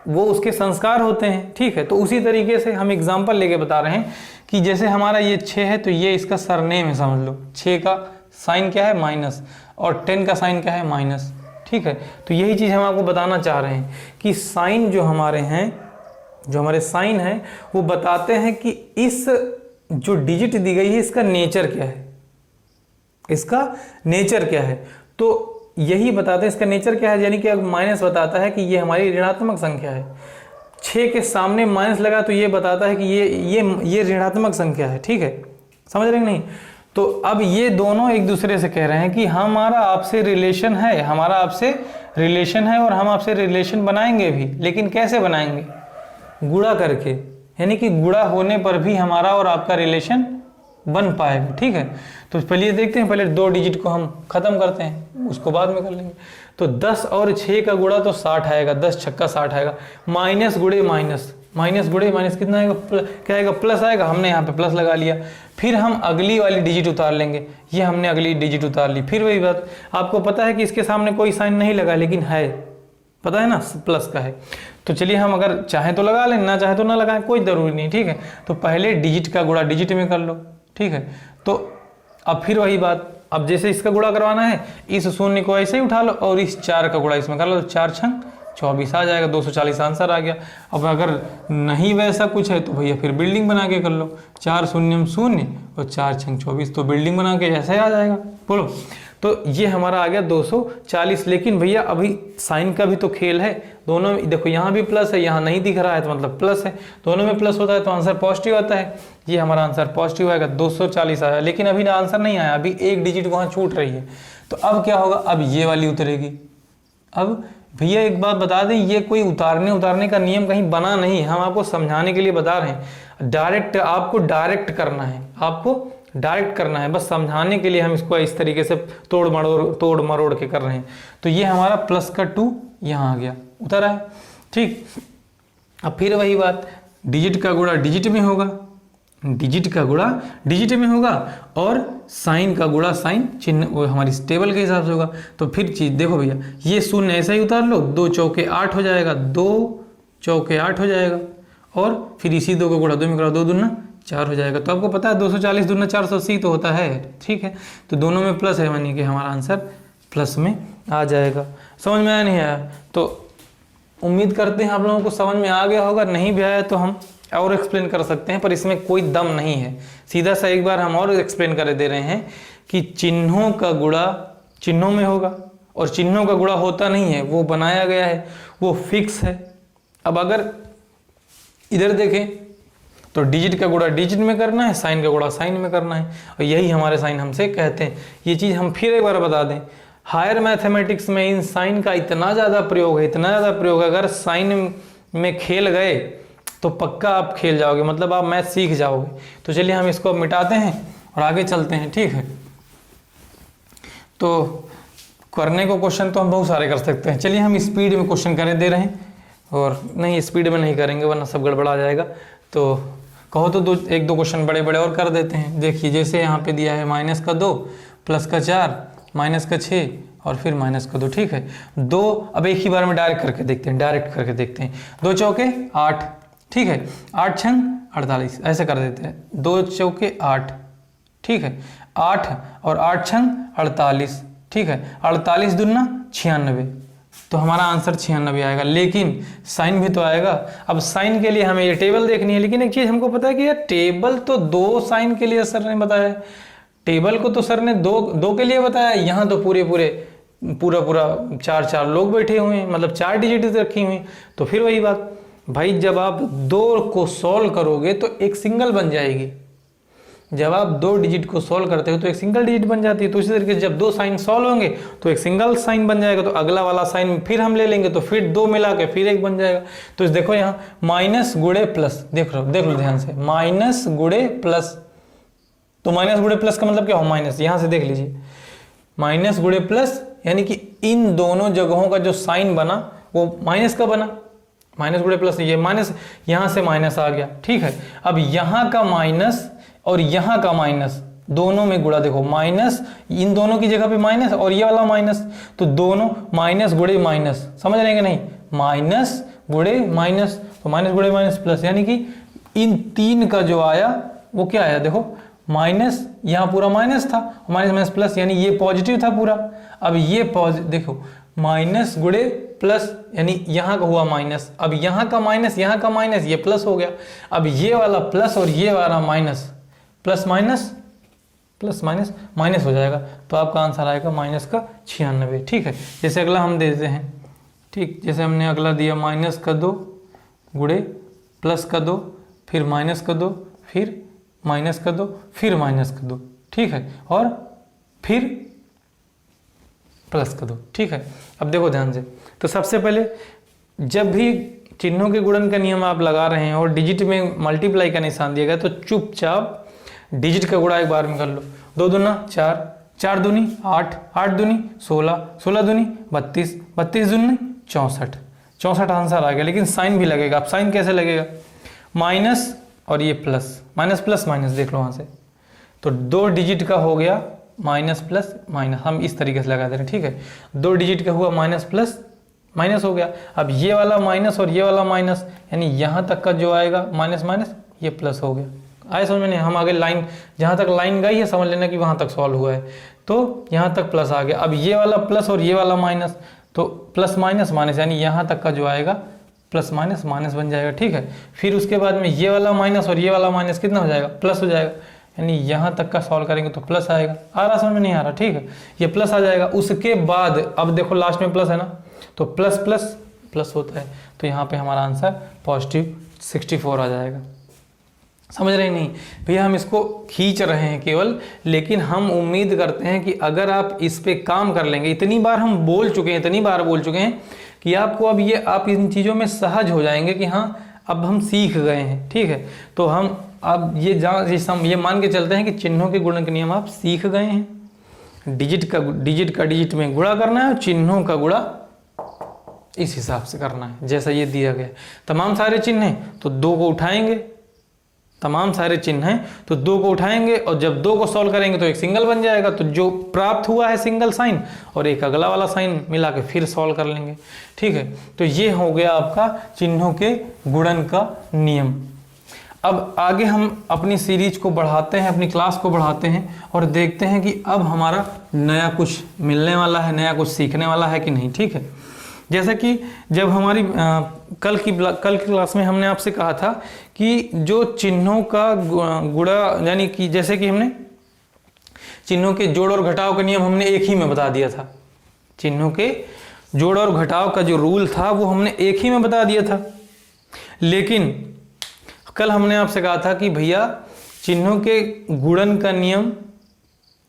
वो उसके संस्कार होते हैं, ठीक है। तो उसी तरीके से हम एग्जाम्पल लेके बता रहे हैं कि जैसे हमारा ये 6 है तो ये इसका सरनेम है, समझ लो। 6 का साइन क्या है, माइनस, और 10 का साइन क्या है, माइनस, ठीक है। तो यही चीज़ हम आपको बताना चाह रहे हैं कि साइन जो हमारे हैं, जो हमारे साइन हैं, वो बताते हैं कि इस जो डिजिट दी गई है इसका नेचर क्या है, इसका नेचर क्या है। तो यही बताते हैं इसका नेचर क्या है, यानी कि अगर माइनस बताता है कि ये हमारी ऋणात्मक संख्या है। 6 के सामने माइनस लगा तो ये बताता है कि ये ऋणात्मक संख्या है, ठीक है, समझ रहे हैं नहीं। तो अब ये दोनों एक दूसरे से कह रहे हैं कि हमारा आपसे रिलेशन है, हमारा आपसे रिलेशन है और हम आपसे रिलेशन बनाएंगे भी, लेकिन कैसे बनाएंगे, गुणा करके, यानी कि गुणा होने पर भी हमारा और आपका रिलेशन बन पाएगा, ठीक है। तो पहले देखते हैं, पहले 2 डिजिट को हम खत्म करते हैं, उसको बाद में कर लेंगे। तो 10 और 6 का गुणा तो 60 आएगा, 10 छक्का 60 आएगा। माइनस गुणे माइनस, माइनस गुणे माइनस कितना आएगा, क्या आएगा, प्लस आएगा। हमने यहाँ पे प्लस लगा लिया। फिर हम अगली वाली डिजिट उतार लेंगे, ये हमने अगली डिजिट उतार ली। फिर वही बात, आपको पता है कि इसके सामने कोई साइन नहीं लगा, लेकिन है, पता है ना, प्लस का है। तो चलिए हम अगर चाहे तो लगा लें, ना चाहे तो ना लगाएं, कोई ज़रूरी नहीं, ठीक है। तो पहले डिजिट का गुणा डिजिट में कर लो, ठीक है। तो अब फिर वही बात, अब जैसे इसका गुणा करवाना है, इस शून्य को ऐसे ही उठा लो और इस 4 का गुणा इसमें कर लो, तो 4 छंग 24 आ जाएगा, 240 आंसर आ गया। अब अगर नहीं वैसा कुछ है तो भैया फिर बिल्डिंग बना के कर लो, 4 शून्य शून्य और 4 छंग 24, तो बिल्डिंग बना के ऐसे आ जाएगा, बोलो। तो ये हमारा आ गया 240। लेकिन भैया अभी साइन का भी तो खेल है, दोनों में देखो, यहाँ भी प्लस है, यहाँ नहीं दिख रहा है तो मतलब प्लस है, दोनों में प्लस होता है तो आंसर पॉजिटिव आता है। ये हमारा आंसर पॉजिटिव आएगा, 240 आया। लेकिन अभी ना आंसर नहीं आया, अभी एक डिजिट वहाँ छूट रही है। तो अब क्या होगा, अब ये वाली उतरेगी। अब भैया एक बात बता दें, ये कोई उतारने का नियम कहीं बना नहीं है, हम आपको समझाने के लिए बता रहे हैं। डायरेक्ट आपको डायरेक्ट करना है, आपको डायरेक्ट करना है, बस समझाने के लिए हम इसको इस तरीके से तोड़ मरोड़ के कर रहे हैं। तो ये हमारा प्लस का 2 यहाँ आ गया, उतरा है, ठीक। अब फिर वही बात, डिजिट का गुणा डिजिट में होगा, डिजिट का गुणा डिजिट में होगा और साइन का गुणा साइन चिन्ह वो हमारी टेबल के हिसाब से होगा। तो फिर चीज़ देखो भैया, ये शून्य ऐसा ही उतार लो, 2 चौके 8 हो जाएगा, 2 चौके 8 हो जाएगा और फिर इसी 2 को गुणा 2 में करो, 2 दूना 4 हो जाएगा। तो आपको पता है 240 दूना 480 तो होता है, ठीक है। तो दोनों में प्लस है, यानी कि हमारा आंसर प्लस में आ जाएगा। समझ में आया नहीं आया? तो उम्मीद करते हैं आप लोगों को समझ में आ गया होगा, नहीं भी आया तो हम और एक्सप्लेन कर सकते हैं, पर इसमें कोई दम नहीं है। सीधा सा एक बार हम और एक्सप्लेन कर दे रहे हैं कि चिन्हों का गुणा चिन्हों में होगा और चिन्हों का गुणा होता नहीं है, वो बनाया गया है, वो फिक्स है। अब अगर इधर देखें तो डिजिट का गुणा डिजिट में करना है, साइन का गुणा साइन में करना है, और यही हमारे साइन हमसे कहते हैं। ये चीज़ हम फिर एक बार बता दें, हायर मैथमेटिक्स में इन साइन का इतना ज़्यादा प्रयोग है, इतना ज़्यादा प्रयोग है, अगर साइन में खेल गए तो पक्का आप खेल जाओगे, मतलब आप मैथ सीख जाओगे। तो चलिए हम इसको मिटाते हैं और आगे चलते हैं, ठीक है। तो करने को क्वेश्चन तो हम बहुत सारे कर सकते हैं, चलिए हम स्पीड में क्वेश्चन करें दे रहे हैं, और नहीं स्पीड में नहीं करेंगे वरना सब गड़बड़ा जाएगा। तो कहो तो एक दो क्वेश्चन बड़े बड़े और कर देते हैं। देखिए जैसे यहाँ पे दिया है -2 +4 -6 और फिर -2, ठीक है। 2 अब एक ही बार में डायरेक्ट करके देखते हैं, 2 चौके 8, ठीक है, 8 छंग 48, ऐसे कर देते हैं, 2 चौके 8, ठीक है, 8 और 8 छंग 48, ठीक है, 48 दूना 96, तो हमारा आंसर 96 आएगा। लेकिन साइन भी तो आएगा। अब साइन के लिए हमें ये टेबल देखनी है, लेकिन एक चीज़ हमको पता है कि यार टेबल तो 2 साइन के लिए सर ने बताया है, टेबल को तो सर ने दो के लिए बताया, यहाँ तो पूरा 4 लोग बैठे हुए हैं, मतलब 4 डिजिट रखी हुई। तो फिर वही बात भाई, जब आप 2 को सॉल्व करोगे तो एक सिंगल बन जाएगी, जब आप 2 डिजिट को सॉल्व करते हो तो एक सिंगल डिजिट बन जाती है। तो इसी तरीके से जब 2 साइन सॉल्व होंगे तो एक सिंगल साइन बन जाएगा, तो अगला वाला साइन फिर हम ले लेंगे, तो फिर 2 मिला के फिर 1 बन जाएगा। तो देखो यहाँ माइनस गुणे प्लस, देख लो ध्यान से, माइनस गुणे प्लस, तो माइनस गुणे प्लस का मतलब क्या हो, माइनस, यहां से देख लीजिए, माइनस गुणे प्लस, यानी कि इन दोनों जगहों का जो साइन बना वो माइनस का बना, माइनस गुणे प्लस, ये माइनस, यहां से माइनस आ गया, ठीक है। अब यहां का माइनस और यहां का माइनस दोनों में गुणा, देखो माइनस, इन दोनों की जगह पे माइनस और ये वाला माइनस, तो दोनों माइनस गुणे माइनस, समझ रहे हैं कि नहीं, माइनस गुणे माइनस, तो माइनस गुणे माइनस प्लस, यानी कि इन 3 का जो आया वो क्या आया, देखो माइनस, यहाँ पूरा माइनस था, माइनस माइनस प्लस, यानी ये पॉजिटिव था पूरा। अब ये देखो माइनस गुणे प्लस, यानी यहाँ का हुआ माइनस, अब यहाँ का माइनस, ये प्लस हो गया। अब ये वाला प्लस और ये वाला माइनस, प्लस माइनस माइनस हो जाएगा, तो आपका आंसर आएगा माइनस का 96, ठीक है। जैसे अगला हम देते हैं, ठीक, जैसे हमने अगला दिया माइनस का 2 गुणे प्लस का 2, फिर माइनस का 2, फिर माइनस का 2, फिर माइनस का 2, ठीक है, और फिर प्लस का 2, ठीक है। अब देखो ध्यान से, तो सबसे पहले जब भी चिन्हों के गुणन का नियम आप लगा रहे हैं और डिजिट में मल्टीप्लाई का निशान दिया गया, तो चुपचाप डिजिट का गुणा एक बार में कर लो, 2 दूना 4, 4 दूनी 8, 8 दूनी 16, 16 दूनी 32, 32 दूनी 64, 64 आंसर आ गया। लेकिन साइन भी लगेगा, अब साइन कैसे लगेगा, माइनस और ये प्लस, माइनस प्लस माइनस, देख लो वहाँ से, तो 2 डिजिट का हो गया माइनस प्लस माइनस, हम इस तरीके से लगा दे रहे हैं, ठीक है, 2 डिजिट का हुआ माइनस प्लस माइनस हो गया। अब ये वाला माइनस और ये वाला माइनस, यानी यहाँ तक का जो आएगा माइनस माइनस, ये प्लस हो गया। आए समझ में नहीं, हम आगे लाइन, जहाँ तक लाइन गई है समझ लेना कि वहाँ तक सॉल्व हुआ है, तो यहाँ तक प्लस आ गया। अब ये वाला प्लस और ये वाला माइनस, तो प्लस माइनस माइनस, यानी यहाँ तक का जो आएगा प्लस माइनस माइनस बन जाएगा, ठीक है। फिर उसके बाद में ये वाला माइनस और ये वाला माइनस कितना हो जाएगा, प्लस हो जाएगा, यानी यहाँ तक का सॉल्व करेंगे तो प्लस आएगा। आ रहा समझ में, नहीं आ रहा, ठीक है, ये प्लस आ जाएगा। उसके बाद अब देखो लास्ट में प्लस है ना, तो प्लस प्लस प्लस होता है, तो यहाँ पे हमारा आंसर पॉजिटिव 64 आ जाएगा। समझ रहे नहीं भैया, हम इसको खींच रहे हैं केवल, लेकिन हम उम्मीद करते हैं कि अगर आप इस पे काम कर लेंगे, इतनी बार हम बोल चुके हैं, इतनी बार बोल चुके हैं कि आपको अब ये, आप इन चीज़ों में सहज हो जाएंगे कि हाँ अब हम सीख गए हैं, ठीक है। तो हम अब ये मान के चलते हैं कि चिन्हों के गुणन के नियम आप सीख गए हैं। डिजिट का डिजिट में गुणा करना है और चिन्हों का गुणा इस हिसाब से करना है जैसा ये दिया गया। तमाम सारे चिन्ह हैं तो 2 को उठाएंगे, तमाम सारे चिन्ह हैं तो 2 को उठाएंगे, और जब 2 को सॉल्व करेंगे तो एक सिंगल बन जाएगा। तो जो प्राप्त हुआ है सिंगल साइन और एक अगला वाला साइन मिला के फिर सॉल्व कर लेंगे, ठीक है। तो ये हो गया आपका चिन्हों के गुणन का नियम। अब आगे हम अपनी सीरीज को बढ़ाते हैं, अपनी क्लास को बढ़ाते हैं और देखते हैं कि अब हमारा नया कुछ मिलने वाला है, नया कुछ सीखने वाला है कि नहीं, ठीक है। जैसा कि जब हमारी कल की क्लास में हमने आपसे कहा था कि जो चिन्हों का गुणा, यानी कि जैसे कि हमने चिन्हों के जोड़ और घटाव का नियम हमने एक ही में बता दिया था, चिन्हों के जोड़ और घटाव का जो रूल था वो हमने एक ही में बता दिया था। लेकिन कल हमने आपसे कहा था कि भैया चिन्हों के गुणन का नियम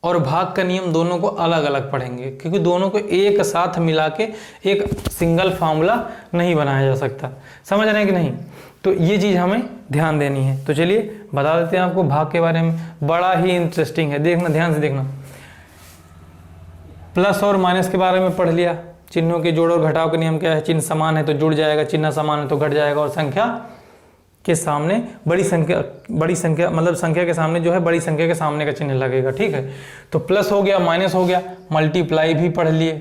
और भाग का नियम दोनों को अलग अलग पढ़ेंगे, क्योंकि दोनों को एक साथ मिला के एक सिंगल फार्मूला नहीं बनाया जा सकता। समझ रहे हैं कि नहीं? तो ये चीज़ हमें ध्यान देनी है। तो चलिए बता देते हैं आपको भाग के बारे में, बड़ा ही इंटरेस्टिंग है, देखना ध्यान से देखना। प्लस और माइनस के बारे में पढ़ लिया, चिन्हों के जोड़ और घटाव का नियम क्या है, चिन्ह समान है तो जुड़ जाएगा, चिन्ह समान है तो घट जाएगा, और संख्या के सामने बड़ी संख्या मतलब संख्या के सामने जो है बड़ी संख्या के सामने का चिन्ह लगेगा, ठीक है। तो प्लस हो गया, माइनस हो गया, मल्टीप्लाई भी पढ़ लिए।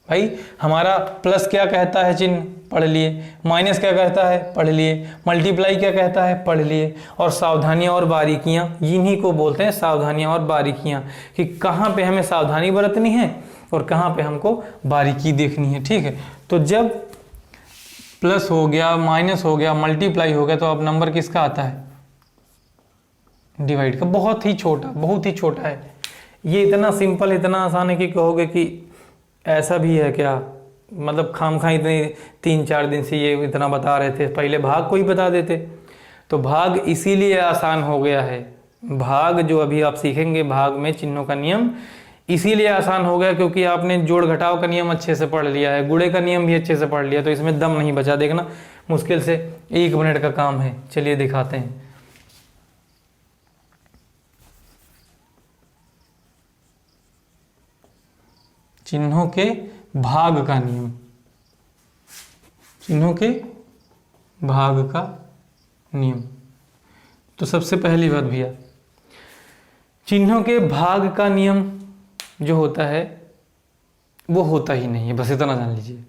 भाई हमारा प्लस क्या कहता है चिन्ह, पढ़ लिए, माइनस क्या कहता है पढ़ लिए, मल्टीप्लाई क्या कहता है पढ़ लिए, और सावधानियां और बारीकियां, इन्हीं को बोलते हैं सावधानियां और बारीकियां, कि कहाँ पे हमें सावधानी बरतनी है और कहाँ पे हमको बारीकी देखनी है। ठीक है, तो जब प्लस हो गया, माइनस हो गया, मल्टीप्लाई हो गया, तो अब नंबर किसका आता है डिवाइड का। बहुत ही छोटा है ये, इतना सिंपल इतना आसान है कि कहोगे कि ऐसा भी है क्या, मतलब खामखा इतने 3-4 दिन से ये इतना बता रहे थे, पहले भाग को ही बता देते। तो भाग इसीलिए आसान हो गया है, भाग जो अभी आप सीखेंगे, भाग में चिन्हों का नियम इसीलिए आसान हो गया क्योंकि आपने जोड़ घटाव का नियम अच्छे से पढ़ लिया है, गुणे का नियम भी अच्छे से पढ़ लिया, तो इसमें दम नहीं बचा। देखना मुश्किल से 1 मिनट का काम है, चलिए दिखाते हैं। चिन्हों के भाग का नियम, चिन्हों के भाग का नियम। तो सबसे पहली बात भैया, चिन्हों के भाग का नियम जो होता है वो होता ही नहीं है, बस इतना जान लीजिए।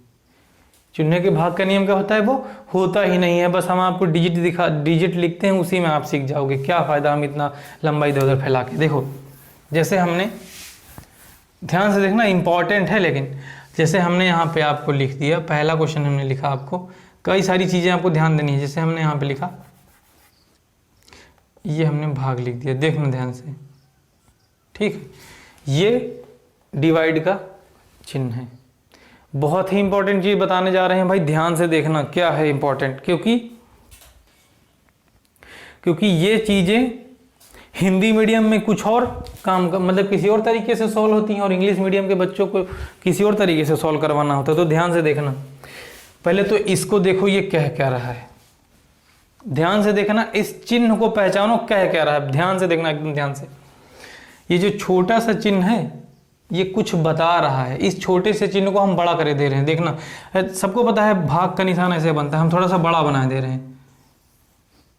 चिन्हों के भाग का नियम क्या होता है, वो होता ही नहीं है, बस हम आपको डिजिट लिखते हैं, उसी में आप सीख जाओगे। क्या फ़ायदा हम इतना लंबा इधर उधर फैला के। देखो जैसे हमने, ध्यान से देखना इंपॉर्टेंट है, लेकिन जैसे हमने यहाँ पे आपको लिख दिया, पहला क्वेश्चन हमने लिखा, आपको कई सारी चीज़ें आपको ध्यान देनी है। जैसे हमने यहाँ पे लिखा, ये हमने भाग लिख दिया, देखना ध्यान से, ठीक है। ये डिवाइड का चिन्ह है। बहुत ही इंपॉर्टेंट चीज़ बताने जा रहे हैं भाई, ध्यान से देखना क्या है इंपॉर्टेंट, क्योंकि ये चीज़ें हिंदी मीडियम में कुछ और काम का मतलब किसी और तरीके से सॉल्व होती हैं और इंग्लिश मीडियम के बच्चों को किसी और तरीके से सॉल्व करवाना होता है। तो ध्यान से देखना, पहले तो इसको देखो ये कह क्या रहा है, ध्यान से देखना, इस चिन्ह को पहचानो कह क्या रहा है, ध्यान से देखना एकदम ध्यान से। ये जो छोटा सा चिन्ह है ये कुछ बता रहा है, इस छोटे से चिन्ह को हम बड़ा करे दे रहे हैं। देखना सबको पता है भाग का निशान ऐसे बनता है, हम थोड़ा सा बड़ा बना दे रहे हैं,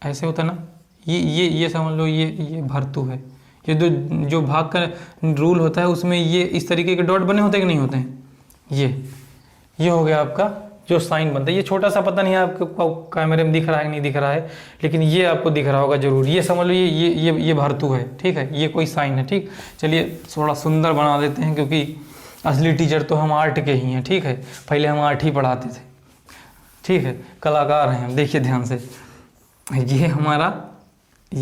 ऐसे होता है ना। ये समझ लो, ये भरतु है। ये जो भाग का रूल होता है उसमें ये इस तरीके के डॉट बने होते हैं कि नहीं होते हैं। ये हो गया आपका जो साइन बनता है। ये छोटा सा, पता नहीं आपको कैमरे में दिख रहा है कि नहीं दिख रहा है, लेकिन ये आपको दिख रहा होगा जरूर। ये समझ लो ये भरतु है, ठीक है, ये कोई साइन है। ठीक, चलिए थोड़ा सुंदर बना देते हैं क्योंकि असली टीचर तो हम आर्ट के ही हैं, ठीक है, पहले हम आर्ट ही पढ़ाते थे, ठीक है, कलाकार हैं हम। देखिए ध्यान से, ये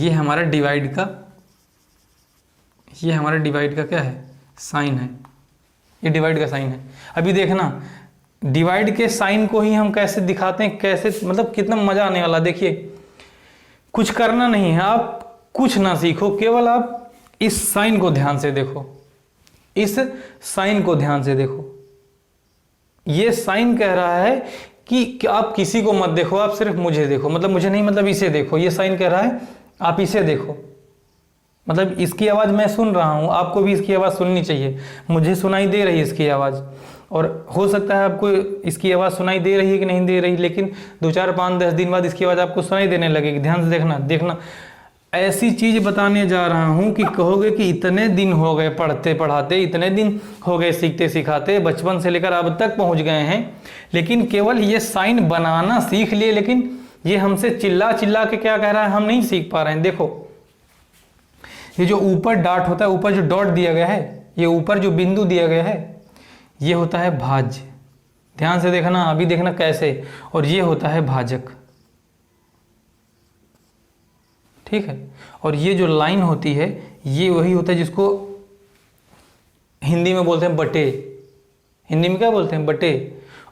हमारा डिवाइड का क्या है, साइन है। ये डिवाइड का साइन है। अभी देखना डिवाइड के साइन को ही हम कैसे दिखाते हैं, कैसे, मतलब कितना मजा आने वाला। देखिए कुछ करना नहीं है, आप कुछ ना सीखो, केवल आप इस साइन को ध्यान से देखो, इस साइन को ध्यान से देखो। ये साइन कह रहा है कि आप किसी को मत देखो, आप सिर्फ मुझे देखो, मतलब मुझे नहीं, मतलब इसे देखो। ये साइन कह रहा है आप इसे देखो, मतलब इसकी आवाज़ मैं सुन रहा हूँ, आपको भी इसकी आवाज़ सुननी चाहिए। मुझे सुनाई दे रही है इसकी आवाज़, और हो सकता है आपको इसकी आवाज़ सुनाई दे रही है कि नहीं दे रही, लेकिन 2, 4, 5, 10 दिन बाद इसकी आवाज़ आपको सुनाई देने लगेगी। ध्यान से देखना ऐसी चीज़ बताने जा रहा हूँ कि कहोगे कि इतने दिन हो गए पढ़ते पढ़ाते, इतने दिन हो गए सीखते सिखाते, बचपन से लेकर अब तक पहुँच गए हैं, लेकिन केवल ये साइन बनाना सीख लिए, लेकिन ये हमसे चिल्ला के क्या कह रहा है हम नहीं सीख पा रहे हैं। देखो ये जो ऊपर डॉट होता है, ऊपर जो डॉट दिया गया है, ये ऊपर जो बिंदु दिया गया है, ये होता है भाज्य। ध्यान से देखना, अभी देखना कैसे, और ये होता है भाजक, ठीक है। और ये जो लाइन होती है ये वही होता है जिसको हिंदी में बोलते हैं बटे। हिंदी में क्या बोलते हैं, बटे।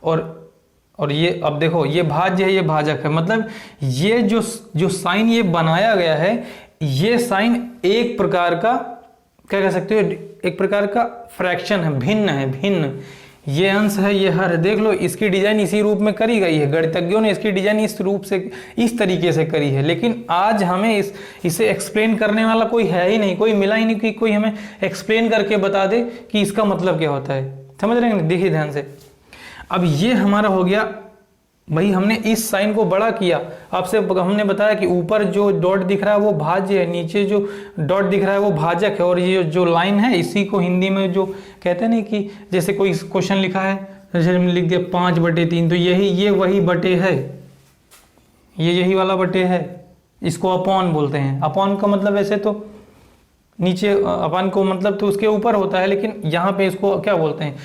और ये अब देखो, ये भाज्य है, ये भाजक है, मतलब ये जो साइन ये बनाया गया है, ये साइन एक प्रकार का क्या कह सकते हो, एक प्रकार का फ्रैक्शन है, भिन्न। ये अंश है, ये हर है। देख लो इसकी डिजाइन इसी रूप में करी गई है, गणितज्ञों ने इसकी डिजाइन इस रूप से, इस तरीके से करी है, लेकिन आज हमें इसे एक्सप्लेन करने वाला कोई है ही नहीं, कोई मिला ही नहीं कि कोई हमें एक्सप्लेन करके बता दे कि इसका मतलब क्या होता है। समझ रहे हैं, देखिए ध्यान से। अब ये हमारा हो गया भाई, हमने इस साइन को बड़ा किया। आपसे हमने बताया कि ऊपर जो डॉट दिख रहा है वो भाज्य है, नीचे जो डॉट दिख रहा है वो भाजक है, और ये जो लाइन है इसी को हिंदी में जो कहते हैं ना कि जैसे कोई क्वेश्चन लिखा है जैसे हमने लिख दिया 5/3, तो ये वही बटे है, ये यही वाला बटे है, इसको अपॉन बोलते हैं। अपॉन का मतलब वैसे तो नीचे अपॉन को मतलब तो उसके ऊपर होता है, लेकिन यहाँ पे इसको क्या बोलते हैं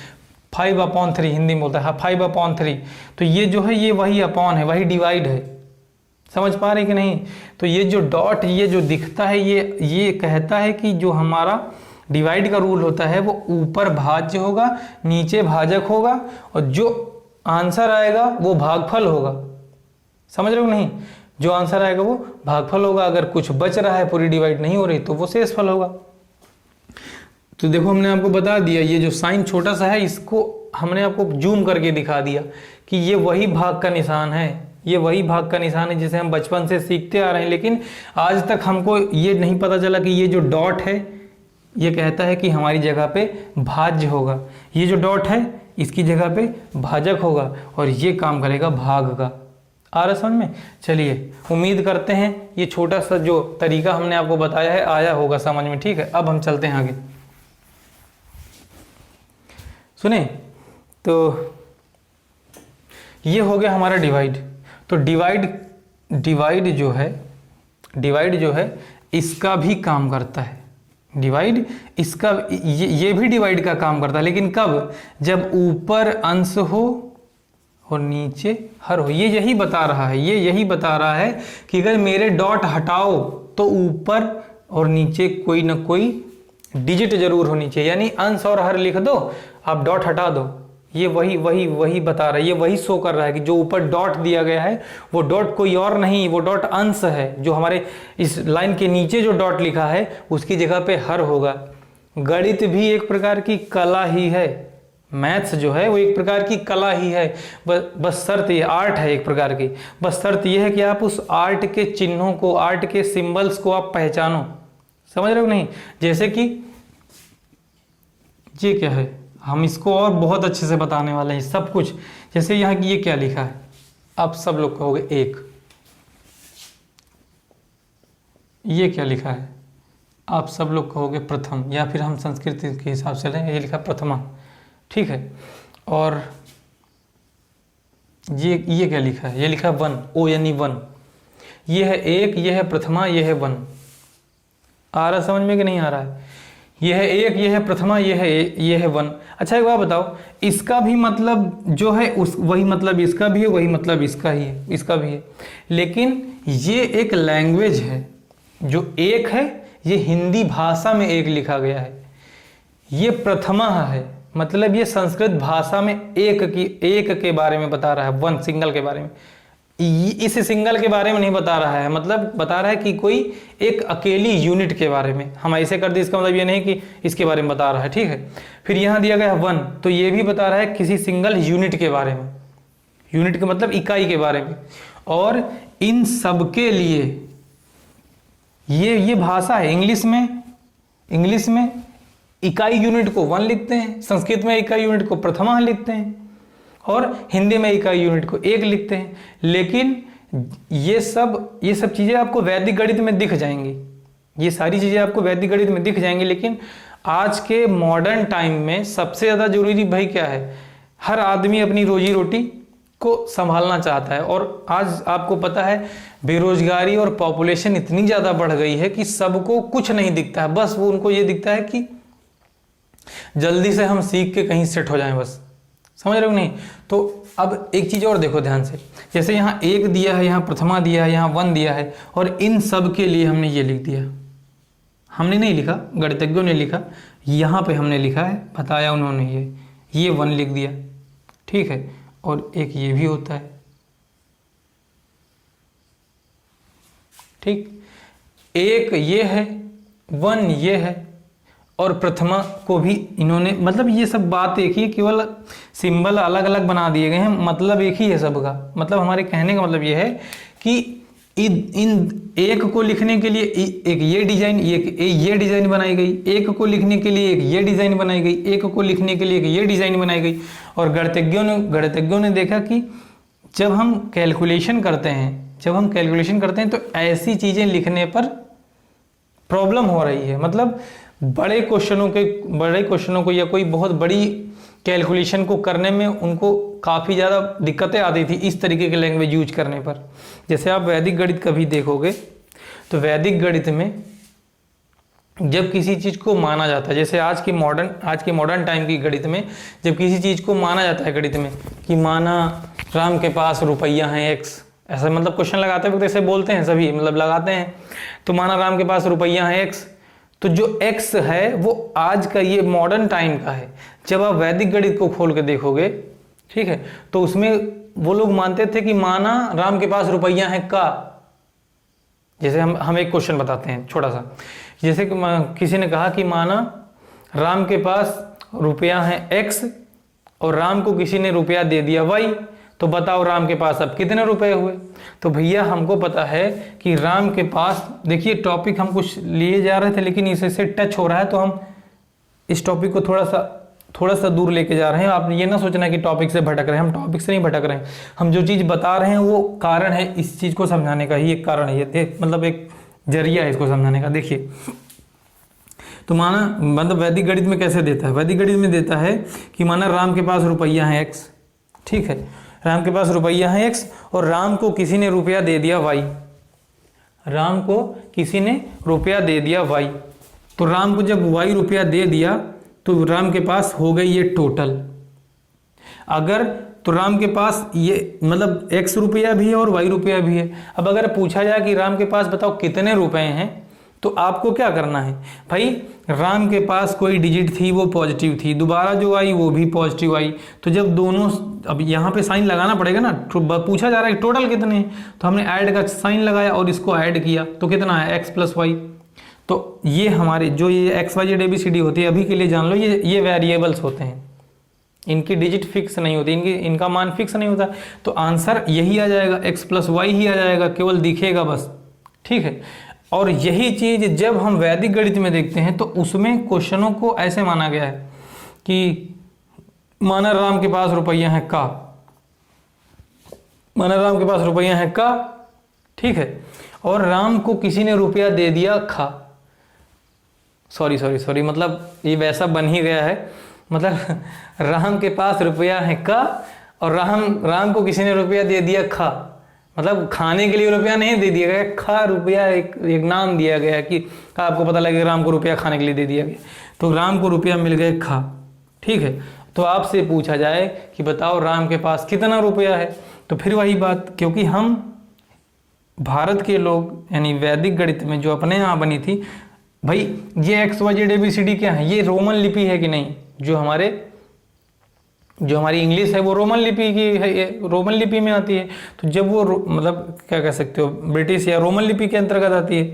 5/3 हिंदी में बोलता है 5/3। तो ये जो है ये वही अपॉन है, वही डिवाइड है। समझ पा रहे कि नहीं? तो ये जो डॉट ये जो दिखता है ये कहता है कि जो हमारा डिवाइड का रूल होता है वो ऊपर भाज्य होगा, नीचे भाजक होगा, और जो आंसर आएगा वो भागफल होगा। समझ रहे हो नहीं? जो आंसर आएगा वो भागफल होगा। अगर कुछ बच रहा है, पूरी डिवाइड नहीं हो रही, तो वो शेषफल होगा। तो देखो हमने आपको बता दिया, ये जो साइन छोटा सा है इसको हमने आपको जूम करके दिखा दिया कि ये वही भाग का निशान है, ये वही भाग का निशान है जिसे हम बचपन से सीखते आ रहे हैं। लेकिन आज तक हमको ये नहीं पता चला कि ये जो डॉट है ये कहता है कि हमारी जगह पे भाज्य होगा, ये जो डॉट है इसकी जगह पे भाजक होगा, और ये काम करेगा भाग का। आ रहा समझ में? चलिए, उम्मीद करते हैं ये छोटा सा जो तरीका हमने आपको बताया है आया होगा समझ में। ठीक है, अब हम चलते हैं आगे। सुने, तो ये हो गया हमारा डिवाइड। तो डिवाइड जो है इसका भी काम करता है। डिवाइड इसका ये भी डिवाइड का काम करता है, लेकिन कब? जब ऊपर अंश हो और नीचे हर हो। ये यही बता रहा है कि अगर मेरे डॉट हटाओ तो ऊपर और नीचे कोई ना कोई डिजिट जरूर होनी चाहिए, यानी अंश और हर लिख दो, आप डॉट हटा दो। ये वही बता रहा है, ये वही शो कर रहा है कि जो ऊपर डॉट दिया गया है वो डॉट कोई और नहीं, वो डॉट अंश है। जो हमारे इस लाइन के नीचे जो डॉट लिखा है उसकी जगह पे हर होगा। गणित भी एक प्रकार की कला ही है, मैथ्स जो है वो एक प्रकार की कला ही है। बस शर्त ये आर्ट है एक प्रकार की। बस शर्त ये है कि आप उस आर्ट के चिन्हों को, आर्ट के सिंबल्स को आप पहचानो। समझ रहे हो नहीं? जैसे कि ये क्या है, हम इसको और बहुत अच्छे से बताने वाले हैं सब कुछ। जैसे यहाँ की ये क्या लिखा है, आप सब लोग कहोगे 1। ये क्या लिखा है, आप सब लोग कहोगे प्रथम, या फिर हम संस्कृत के हिसाब से लें, ये लिखा प्रथमा। ठीक है, और ये क्या लिखा है, ये लिखा है 1, ओ यानी 1। ये है 1, ये है प्रथमा, ये है 1। आ रहा समझ में कि नहीं आ रहा है? ये है 1, ये है प्रथमा, ये है 1। अच्छा एक बात बताओ, इसका भी मतलब जो है उस वही मतलब इसका भी है, वही मतलब इसका ही है, इसका भी है। लेकिन ये एक लैंग्वेज है, जो 1 है ये हिंदी भाषा में 1 लिखा गया है। ये प्रथमा है, मतलब ये संस्कृत भाषा में 1 के बारे में बता रहा है, 1 सिंगल के बारे में। इस सिंगल के बारे में नहीं बता रहा है, मतलब बता रहा है कि कोई एक अकेली यूनिट के बारे में। हम ऐसे कर दे, इसका मतलब ये नहीं कि इसके बारे में बता रहा है। ठीक है, फिर यहाँ दिया गया 1, तो ये भी बता रहा है किसी सिंगल यूनिट के बारे में। यूनिट का मतलब इकाई के बारे में। और इन सब के लिए ये भाषा है। इंग्लिश में इकाई यूनिट को 1 लिखते हैं, संस्कृत में इकाई यूनिट को प्रथमा लिखते हैं, और हिंदी में इकाई यूनिट को 1 लिखते हैं। लेकिन ये सब चीज़ें आपको वैदिक गणित में दिख जाएंगी, ये सारी चीज़ें आपको वैदिक गणित में दिख जाएंगी। लेकिन आज के मॉडर्न टाइम में सबसे ज़्यादा जरूरी भाई क्या है, हर आदमी अपनी रोजी रोटी को संभालना चाहता है। और आज आपको पता है बेरोजगारी और पॉपुलेशन इतनी ज़्यादा बढ़ गई है कि सबको कुछ नहीं दिखता है, बस वो उनको ये दिखता है कि जल्दी से हम सीख के कहीं सेट हो जाएं बस। समझ रहे हो नहीं? तो अब एक चीज़ और देखो ध्यान से, जैसे यहाँ 1 दिया है, यहाँ प्रथमा दिया है, यहाँ 1 दिया है, और इन सब के लिए हमने ये लिख दिया। हमने नहीं लिखा, गणितज्ञों ने लिखा, यहाँ पे हमने लिखा है, बताया उन्होंने ये 1 लिख दिया। ठीक है, और एक ये भी होता है। ठीक, 1 ये है, 1 ये है, और प्रथमा को भी इन्होंने, मतलब ये सब बात एक ही, केवल सिंबल अलग अलग बना दिए गए हैं, मतलब एक ही है सबका। मतलब हमारे कहने का मतलब ये है कि इन 1 को लिखने के लिए एक ये डिजाइन, ये डिजाइन बनाई गई, 1 को लिखने के लिए एक ये डिजाइन बनाई गई, 1 को लिखने के लिए एक ये डिजाइन बनाई गई। और गणितज्ञों ने देखा कि जब हम कैलकुलेशन करते हैं तो ऐसी चीजें लिखने पर प्रॉब्लम हो रही है। मतलब बड़े क्वेश्चनों को या कोई बहुत बड़ी कैलकुलेशन को करने में उनको काफ़ी ज़्यादा दिक्कतें आती थी इस तरीके के लैंग्वेज यूज करने पर। जैसे आप वैदिक गणित कभी देखोगे तो वैदिक गणित में जब किसी चीज़ को माना जाता है, जैसे आज के मॉडर्न टाइम की गणित में जब किसी चीज़ को माना जाता है गणित में कि माना राम के पास रुपया है एक्स, ऐसा मतलब क्वेश्चन लगाते वक्त ऐसे बोलते हैं सभी, मतलब लगाते हैं, तो माना राम के पास रुपया है एक्स, तो जो x है वो आज का ये मॉडर्न टाइम का है। जब आप वैदिक गणित को खोल के देखोगे, ठीक है, तो उसमें वो लोग मानते थे कि माना राम के पास रुपया है का, जैसे हम एक क्वेश्चन बताते हैं छोटा सा, जैसे कि किसी ने कहा कि माना राम के पास रुपया है x और राम को किसी ने रुपया दे दिया y, तो बताओ राम के पास अब कितने रुपए हुए। तो भैया हमको पता है कि राम के पास, देखिए टॉपिक हम कुछ लिए जा रहे थे लेकिन इससे टच हो रहा है तो हम इस टॉपिक को थोड़ा सा दूर लेके जा रहे हैं। आप ये ना सोचना कि टॉपिक से भटक रहे हैं, हम टॉपिक से नहीं भटक रहे हैं, हम जो चीज़ बता रहे हैं वो कारण है इस चीज़ को समझाने का ही, एक कारण है ये, मतलब एक जरिया है इसको समझाने का। देखिए तो माना मतलब वैदिक गणित में कैसे देता है, वैदिक गणित में देता है कि माना राम के पास रुपया है x, ठीक है, राम के पास रुपया है x और राम को किसी ने रुपया दे दिया y, राम को किसी ने रुपया दे दिया y, तो राम को जब y रुपया दे दिया तो राम के पास हो गई ये टोटल। अगर तो राम के पास ये मतलब x रुपया भी है और y रुपया भी है। अब अगर पूछा जाए कि राम के पास बताओ कितने रुपए हैं, तो आपको क्या करना है भाई, राम के पास कोई डिजिट थी वो पॉजिटिव थी, दोबारा जो आई वो भी पॉजिटिव आई, तो जब दोनों, अब यहाँ पे साइन लगाना पड़ेगा ना, पूछा जा रहा है टोटल कितने हैं, तो हमने ऐड का साइन लगाया और इसको ऐड किया तो कितना है x + y। तो ये हमारे जो ये XYZ ABCD होती है, अभी के लिए जान लो ये वेरिएबल्स होते हैं, इनकी डिजिट फिक्स नहीं होती, इनका मान फिक्स नहीं होता, तो आंसर यही आ जाएगा, x + y ही आ जाएगा, केवल दिखेगा बस, ठीक है। और यही चीज जब हम वैदिक गणित में देखते हैं तो उसमें क्वेश्चनों को ऐसे माना गया है कि माना राम के पास रुपया है का, माना राम के पास रुपया है का, ठीक है, और राम को किसी ने रुपया दे दिया खा, सॉरी मतलब ये वैसा बन ही गया है, मतलब राम के पास रुपया है का और राम को किसी ने रुपया दे दिया खा, मतलब खाने के लिए रुपया नहीं दे दिया गया, खा रुपया एक नाम दिया गया कि आपको पता लगे राम को रुपया खाने के लिए दे दिया गया, तो राम को रुपया मिल गया खा, ठीक है। तो आपसे पूछा जाए कि बताओ राम के पास कितना रुपया है, तो फिर वही बात, क्योंकि हम भारत के लोग यानी वैदिक गणित में जो अपने यहाँ बनी थी, भाई ये XYZ ABCD क्या है, ये रोमन लिपि है कि नहीं, जो हमारी इंग्लिश है वो रोमन लिपि की है, रोमन लिपि में आती है, तो जब वो मतलब क्या कह सकते हो ब्रिटिश या रोमन लिपि के अंतर्गत आती है,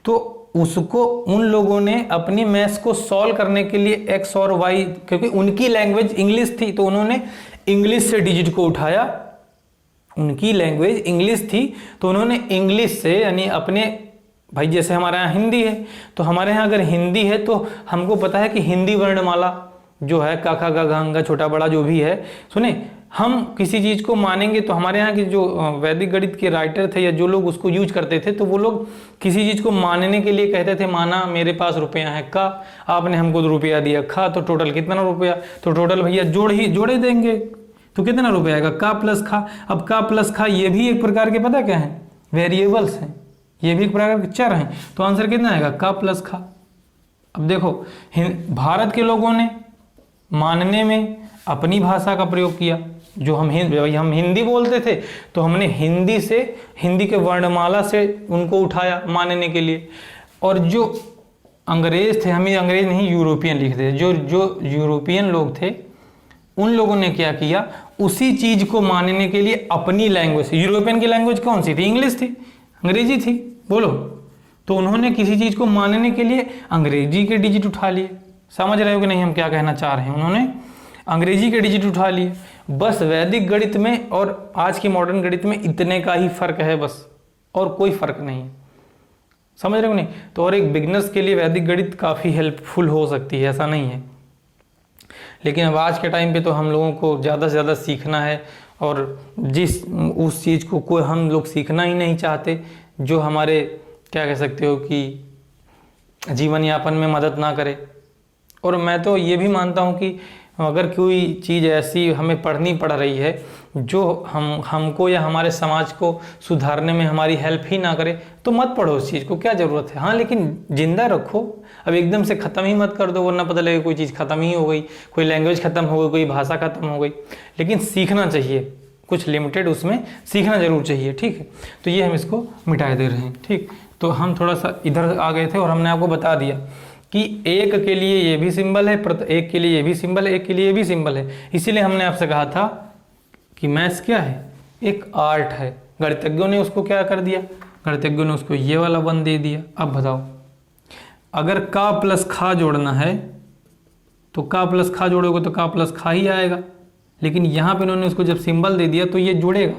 तो उसको उन लोगों ने अपनी मैथ्स को सॉल्व करने के लिए x और y, क्योंकि उनकी लैंग्वेज इंग्लिश थी तो उन्होंने इंग्लिश से डिजिट को उठाया, उनकी लैंग्वेज इंग्लिश थी तो उन्होंने इंग्लिश से यानी अपने, भाई जैसे हमारे यहाँ हिंदी है तो हमारे यहाँ अगर हिंदी है तो हमको पता है कि हिंदी वर्णमाला जो है का खा गा घा छोटा बड़ा जो भी है, सुने हम किसी चीज़ को मानेंगे तो हमारे यहाँ के जो वैदिक गणित के राइटर थे या जो लोग उसको यूज करते थे, तो वो लोग किसी चीज़ को मानने के लिए कहते थे माना मेरे पास रुपया है का, आपने हमको तो रुपया दिया खा, तो टोटल कितना रुपया, तो टोटल भैया जोड़े देंगे तो कितना रुपया आएगा का प्लस खा। अब का प्लस खा ये भी एक प्रकार के पता क्या है, वेरिएबल्स हैं, ये भी एक प्रकार के चर हैं, तो आंसर कितना आएगा का प्लस खा। अब देखो भारत के लोगों ने मानने में अपनी भाषा का प्रयोग किया, जो हम हिंदी बोलते थे तो हमने हिंदी के वर्णमाला से उनको उठाया मानने के लिए, और जो अंग्रेज थे, हमें अंग्रेज नहीं यूरोपियन लिखते थे, जो यूरोपियन लोग थे उन लोगों ने क्या किया, उसी चीज को मानने के लिए अपनी लैंग्वेज, यूरोपियन की लैंग्वेज कौन सी थी, इंग्लिश थी, अंग्रेजी थी, बोलो, तो उन्होंने किसी चीज को मानने के लिए अंग्रेजी के डिजिट उठा लिए। समझ रहे हो कि नहीं हम क्या कहना चाह रहे हैं, उन्होंने अंग्रेजी के डिजिट उठा लिए। बस वैदिक गणित में और आज की मॉडर्न गणित में इतने का ही फर्क है बस, और कोई फर्क नहीं है, समझ रहे हो नहीं। तो और एक बिगनर्स के लिए वैदिक गणित काफ़ी हेल्पफुल हो सकती है, ऐसा नहीं है, लेकिन अब आज के टाइम पे तो हम लोगों को ज़्यादा से ज़्यादा सीखना है, और उस चीज़ को कोई हम लोग सीखना ही नहीं चाहते जो हमारे क्या कह सकते हो कि जीवन यापन में मदद ना करे। और मैं तो ये भी मानता हूँ कि अगर कोई चीज़ ऐसी हमें पढ़नी पड़ रही है जो हमको या हमारे समाज को सुधारने में हमारी हेल्प ही ना करे, तो मत पढ़ो उस चीज़ को, क्या ज़रूरत है। हाँ, लेकिन जिंदा रखो, अब एकदम से ख़त्म ही मत कर दो, वरना पता लगे कोई चीज़ ख़त्म ही हो गई, कोई लैंग्वेज ख़त्म हो गई, कोई भाषा ख़त्म हो गई। लेकिन सीखना चाहिए, कुछ लिमिटेड उसमें सीखना जरूर चाहिए, ठीक है। तो ये हम इसको मिटा दे रहे हैं, ठीक। तो हम थोड़ा सा इधर आ गए थे और हमने आपको बता दिया कि एक के लिए ये भी सिंबल है, एक के लिए ये भी सिंबल है, एक के लिए ये भी सिंबल है। इसीलिए हमने आपसे कहा था कि मैथ्स क्या है, एक आर्ट है। गणितज्ञों ने उसको क्या कर दिया, गणितज्ञों ने उसको ये वाला 1 दे दिया। अब बताओ, अगर का प्लस खा जोड़ना है तो का प्लस खा जोड़ोगे तो का प्लस खा ही आएगा, लेकिन यहाँ पे उन्होंने उसको जब सिंबल दे दिया तो ये जुड़ेगा।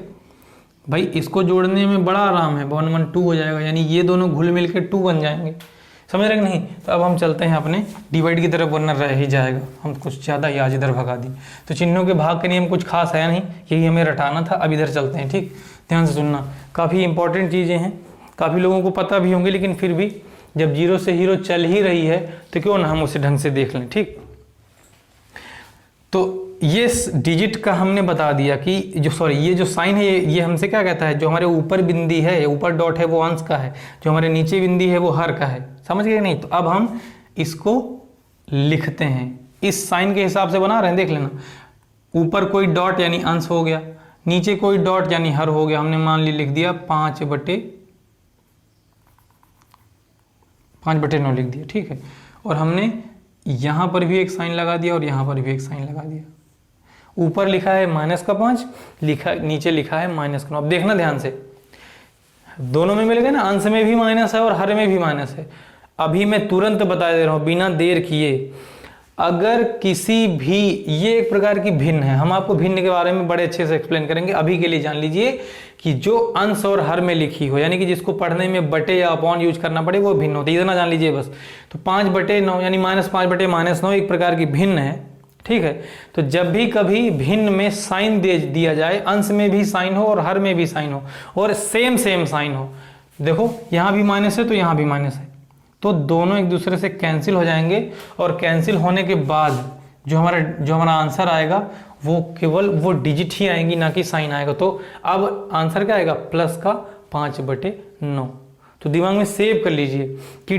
भाई इसको जोड़ने में बड़ा आराम है, 1 1 2 हो जाएगा, यानी ये दोनों घुल मिल के 2 बन जाएंगे, समझ रहे कि नहीं। तो अब हम चलते हैं अपने डिवाइड की तरफ, वरना रह ही जाएगा, हम कुछ ज़्यादा ही आज इधर भगा दी। तो चिन्हों के भाग के नियम कुछ खास है नहीं, यही हमें रटाना था। अब इधर चलते हैं, ठीक, ध्यान से सुनना, काफ़ी इंपॉर्टेंट चीज़ें हैं, काफ़ी लोगों को पता भी होंगी, लेकिन फिर भी जब जीरो से हीरो चल ही रही है तो क्यों ना हम उसे ढंग से देख लें, ठीक। तो ये डिजिट का हमने बता दिया कि ये जो साइन है ये हमसे क्या कहता है, जो हमारे ऊपर बिंदी है, ऊपर डॉट है वो अंश का है, जो हमारे नीचे बिंदी है वो हर का है, समझ गए नहीं। तो अब हम इसको लिखते हैं, इस साइन के हिसाब से बना रहे हैं, देख लेना। ऊपर कोई डॉट यानी अंश हो गया, नीचे कोई डॉट यानी हर हो गया। हमने मान ली लिख दिया 5/9 लिख दिया, ठीक है। और हमने यहां पर भी एक साइन लगा दिया और यहां पर भी एक साइन लगा दिया। ऊपर लिखा है -5, नीचे लिखा है -9। अब देखना ध्यान से, दोनों में मिल गए ना, अंश में भी माइनस है और हर में भी माइनस है। अभी मैं तुरंत बता दे रहा हूं बिना देर किए, अगर किसी भी, ये एक प्रकार की भिन्न है, हम आपको भिन्न के बारे में बड़े अच्छे से एक्सप्लेन करेंगे। अभी के लिए जान लीजिए कि जो अंश और हर में लिखी हो, यानी कि जिसको पढ़ने में बटे या अपॉन यूज करना पड़े, वो भिन्न होती है, इतना जान लीजिए बस। तो 5/9 यानी -5/-9 एक प्रकार की भिन्न है, ठीक है। तो जब भी कभी भिन्न में साइन दे दिया जाए, अंश में भी साइन हो और हर में भी साइन हो और सेम साइन हो, देखो यहां भी माइनस है तो यहां भी माइनस है, तो दोनों एक दूसरे से कैंसिल हो जाएंगे। और कैंसिल होने के बाद जो हमारा आंसर आएगा वो केवल वो डिजिट ही आएंगी, ना कि साइन आएगा। तो अब आंसर क्या आएगा, प्लस का 5/9। तो दिमाग में सेव कर लीजिए कि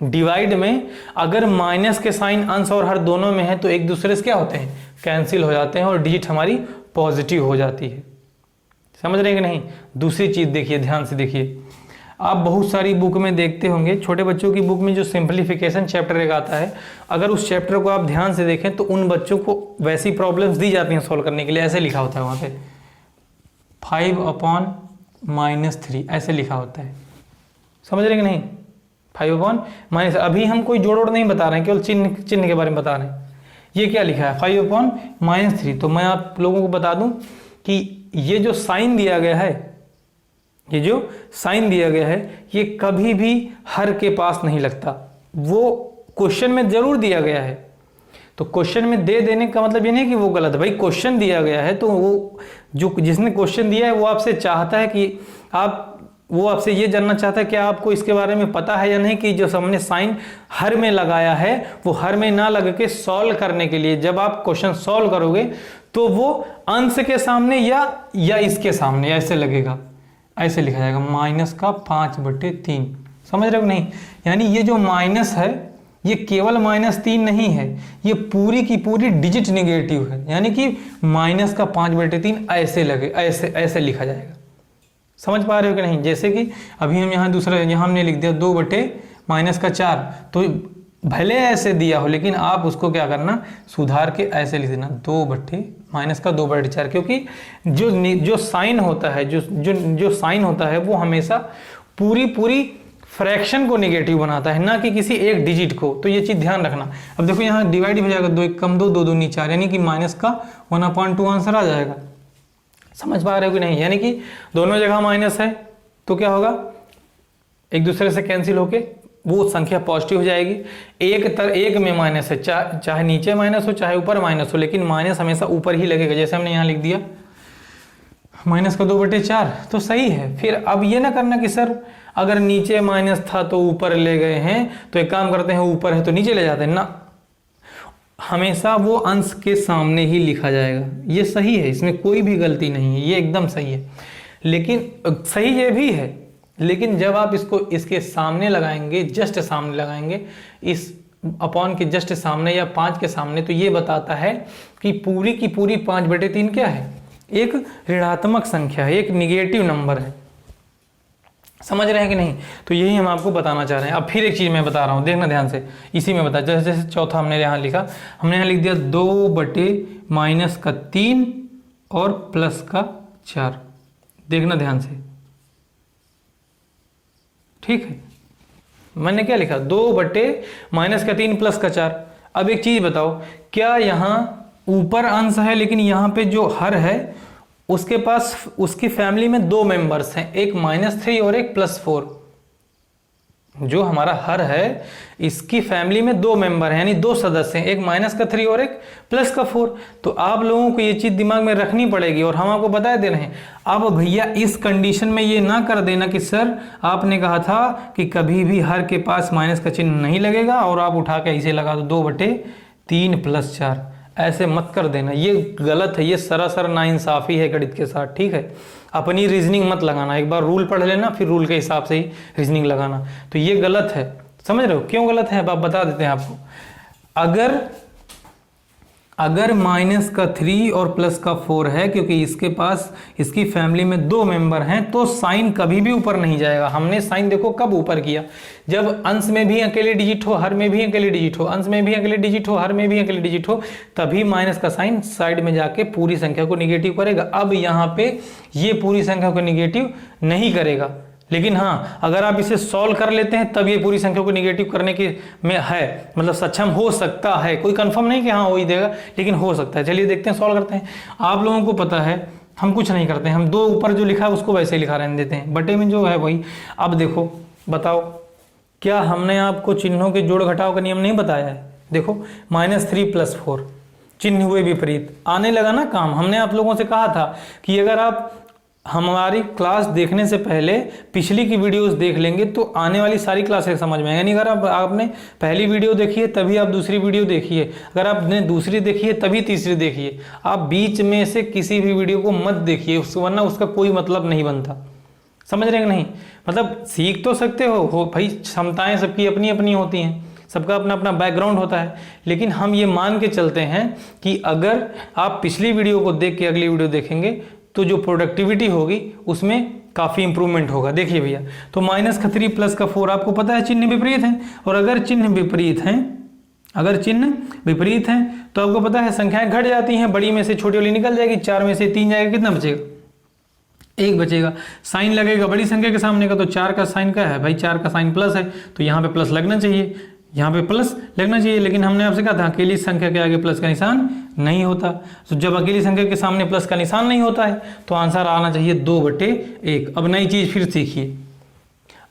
डिवाइड में अगर माइनस के साइन अंश और हर दोनों में है तो एक दूसरे से क्या होते हैं, कैंसिल हो जाते हैं और डिजिट हमारी पॉजिटिव हो जाती है, समझ रहे हैं कि नहीं। दूसरी चीज देखिए, ध्यान से देखिए, आप बहुत सारी बुक में देखते होंगे, छोटे बच्चों की बुक में जो सिंप्लीफिकेशन चैप्टर एक आता है, अगर उस चैप्टर को आप ध्यान से देखें तो उन बच्चों को वैसी प्रॉब्लम्स दी जाती हैं सॉल्व करने के लिए। ऐसे लिखा होता है वहाँ पे 5/-3 ऐसे लिखा होता है, समझ रहे कि नहीं। 5/-, अभी हम कोई जोड़ नहीं बता रहे हैं, केवल चिन्ह के बारे में बता रहे हैं। ये क्या लिखा है, 5/-3। तो मैं आप लोगों को बता दूं कि ये जो साइन दिया गया है, ये कभी भी हर के पास नहीं लगता, वो क्वेश्चन में जरूर दिया गया है। तो क्वेश्चन में दे देने का मतलब ये नहीं कि वो गलत है, भाई क्वेश्चन दिया गया है तो वो जो जिसने क्वेश्चन दिया है वो आपसे चाहता है कि वो आपसे ये जानना चाहता है कि आपको इसके बारे में पता है या नहीं, कि जो हमने साइन हर में लगाया है वो हर में ना लग के सॉल्व करने के लिए, जब आप क्वेश्चन सॉल्व करोगे तो वो अंश के सामने या इसके सामने ऐसे लगेगा, ऐसे लिखा जाएगा -5/3। समझ रहे हो नहीं। यानी ये जो माइनस है ये केवल -3 नहीं है, ये पूरी की पूरी डिजिट नेगेटिव है, यानी कि -5/3 ऐसे लगे, ऐसे लिखा जाएगा। समझ पा रहे हो कि नहीं। जैसे कि अभी हम यहाँ हमने लिख दिया 2/-4, तो भले ऐसे दिया हो लेकिन आप उसको क्या करना, सुधार के ऐसे लिख देना 2/-4, क्योंकि जो साइन होता है, जो साइन होता है वो हमेशा पूरी फ्रैक्शन को नेगेटिव बनाता है, ना कि किसी एक डिजिट को। तो ये चीज ध्यान रखना। अब देखो यहाँ डिवाइड हो जाएगा, 2 1 कम 2, 2 2 नी 4, यानी कि माइनस का 1/2 आंसर आ जाएगा। समझ पा रहे हो कि नहीं। यानी कि दोनों जगह माइनस है तो क्या होगा, एक दूसरे से कैंसिल होके वो संख्या पॉजिटिव हो जाएगी। एक में माइनस है, चाहे नीचे माइनस हो चाहे ऊपर माइनस हो, लेकिन माइनस हमेशा ऊपर ही लगेगा। जैसे हमने यहाँ लिख दिया -2/4, तो सही है। फिर अब ये ना करना कि सर अगर नीचे माइनस था तो ऊपर ले गए हैं, तो एक काम करते हैं ऊपर है तो नीचे ले जाते हैं ना, हमेशा वो अंश के सामने ही लिखा जाएगा। ये सही है, इसमें कोई भी गलती नहीं है, ये एकदम सही है। लेकिन सही ये भी है, लेकिन जब आप इसको इसके सामने लगाएंगे, जस्ट सामने लगाएंगे, इस अपॉन के जस्ट सामने या 5 के सामने, तो ये बताता है कि पूरी की पूरी 5/3 क्या है, एक ऋणात्मक संख्या है, एक निगेटिव नंबर है। समझ रहे हैं कि नहीं? तो यही हम आपको बताना चाह रहे हैं। अब फिर एक चीज़ मैं बता रहा हूँ, देखना ध्यान से, इसी में बता, जैसे जैसे चौथा हमने यहाँ लिखा, हमने यहाँ लिख दिया 2/-3 और +4। देखना ध्यान से, ठीक है। मैंने क्या लिखा, 2/-3 +4। अब एक चीज बताओ, क्या यहाँ ऊपर अंश है लेकिन यहाँ पे जो हर है उसके पास, उसकी फैमिली में 2 मेंबर्स हैं, एक -3 और एक +4। जो हमारा हर है इसकी फैमिली में 2 मेंबर हैं, यानी 2 सदस्य हैं, एक -3 और एक +4। तो आप लोगों को ये चीज दिमाग में रखनी पड़ेगी और हम आपको बता दे रहे हैं। अब भैया इस कंडीशन में ये ना कर देना कि सर आपने कहा था कि कभी भी हर के पास माइनस का चिन्ह नहीं लगेगा और आप उठा के इसे लगा दो 2/3 +4। ऐसे मत कर देना, ये गलत है, ये सरासर नाइंसाफी है गणित के साथ, ठीक है। अपनी रीजनिंग मत लगाना, एक बार रूल पढ़ लेना फिर रूल के हिसाब से ही रीजनिंग लगाना। तो ये गलत है, समझ रहे हो क्यों गलत है? अब आप बता देते हैं आपको। अगर -3 और +4 है, क्योंकि इसके पास इसकी फैमिली में 2 मेंबर हैं, तो साइन कभी भी ऊपर नहीं जाएगा। हमने साइन देखो कब ऊपर किया, जब अंश में भी अकेले डिजिट हो, हर में भी अकेले डिजिट हो, अंश में भी अकेले डिजिट हो, हर में भी अकेले डिजिट हो, तभी माइनस का साइन साइड में जाके पूरी संख्या को निगेटिव करेगा। अब यहाँ पे ये पूरी संख्या को निगेटिव नहीं करेगा, लेकिन हाँ अगर आप इसे सॉल्व कर लेते हैं तब ये पूरी संख्या को निगेटिव करने के में है, मतलब सक्षम हो सकता है। कोई कंफर्म नहीं कि हाँ हो ही देगा, लेकिन हो सकता है। चलिए देखते हैं, सॉल्व करते हैं। आप लोगों को पता है हम कुछ नहीं करते हैं, हम 2 ऊपर जो लिखा है उसको वैसे ही लिखा रहने देते हैं, बटे में जो है वही। अब देखो बताओ, क्या हमने आपको चिन्हों के जोड़ घटाव का नियम नहीं बताया है? देखो -3 +4 चिन्ह हुए विपरीत, आने लगा ना काम। हमने आप लोगों से कहा था कि अगर आप हमारी क्लास देखने से पहले पिछली की वीडियोस देख लेंगे तो आने वाली सारी क्लासेस समझ में आएंगी। यानी अगर आपने पहली वीडियो देखी है तभी आप दूसरी वीडियो देखिए, अगर आपने दूसरी देखी है तभी तीसरी देखिए। आप बीच में से किसी भी वीडियो को मत देखिए, वरना उसका कोई मतलब नहीं बनता। समझ रहे हैं कि नहीं? मतलब सीख तो सकते हो भाई, क्षमताएं सबकी अपनी अपनी होती हैं, सबका अपना अपना बैकग्राउंड होता है, लेकिन हम ये मान के चलते हैं कि अगर आप पिछली वीडियो को देख के अगली वीडियो देखेंगे तो जो प्रोडक्टिविटी होगी उसमें काफ़ी इंप्रूवमेंट होगा। देखिए भैया, तो -3 +4 आपको पता है चिन्ह विपरीत हैं, और अगर चिन्ह विपरीत हैं तो आपको पता है संख्याएं घट जाती हैं, बड़ी में से छोटी वाली निकल जाएगी, 4 में से 3 जाएगा, कितना बचेगा? 1 बचेगा। साइन लगेगा बड़ी संख्या के सामने का, तो 4 का साइन क्या है भाई? 4 का साइन प्लस है, तो यहाँ पे प्लस लगना चाहिए, यहाँ पे प्लस लगना चाहिए। लेकिन हमने आपसे कहा था अकेली संख्या के आगे प्लस का निशान नहीं होता, तो जब अकेली संख्या के सामने प्लस का निशान नहीं होता है तो आंसर आना चाहिए 2/1। अब नई चीज फिर सीखिए,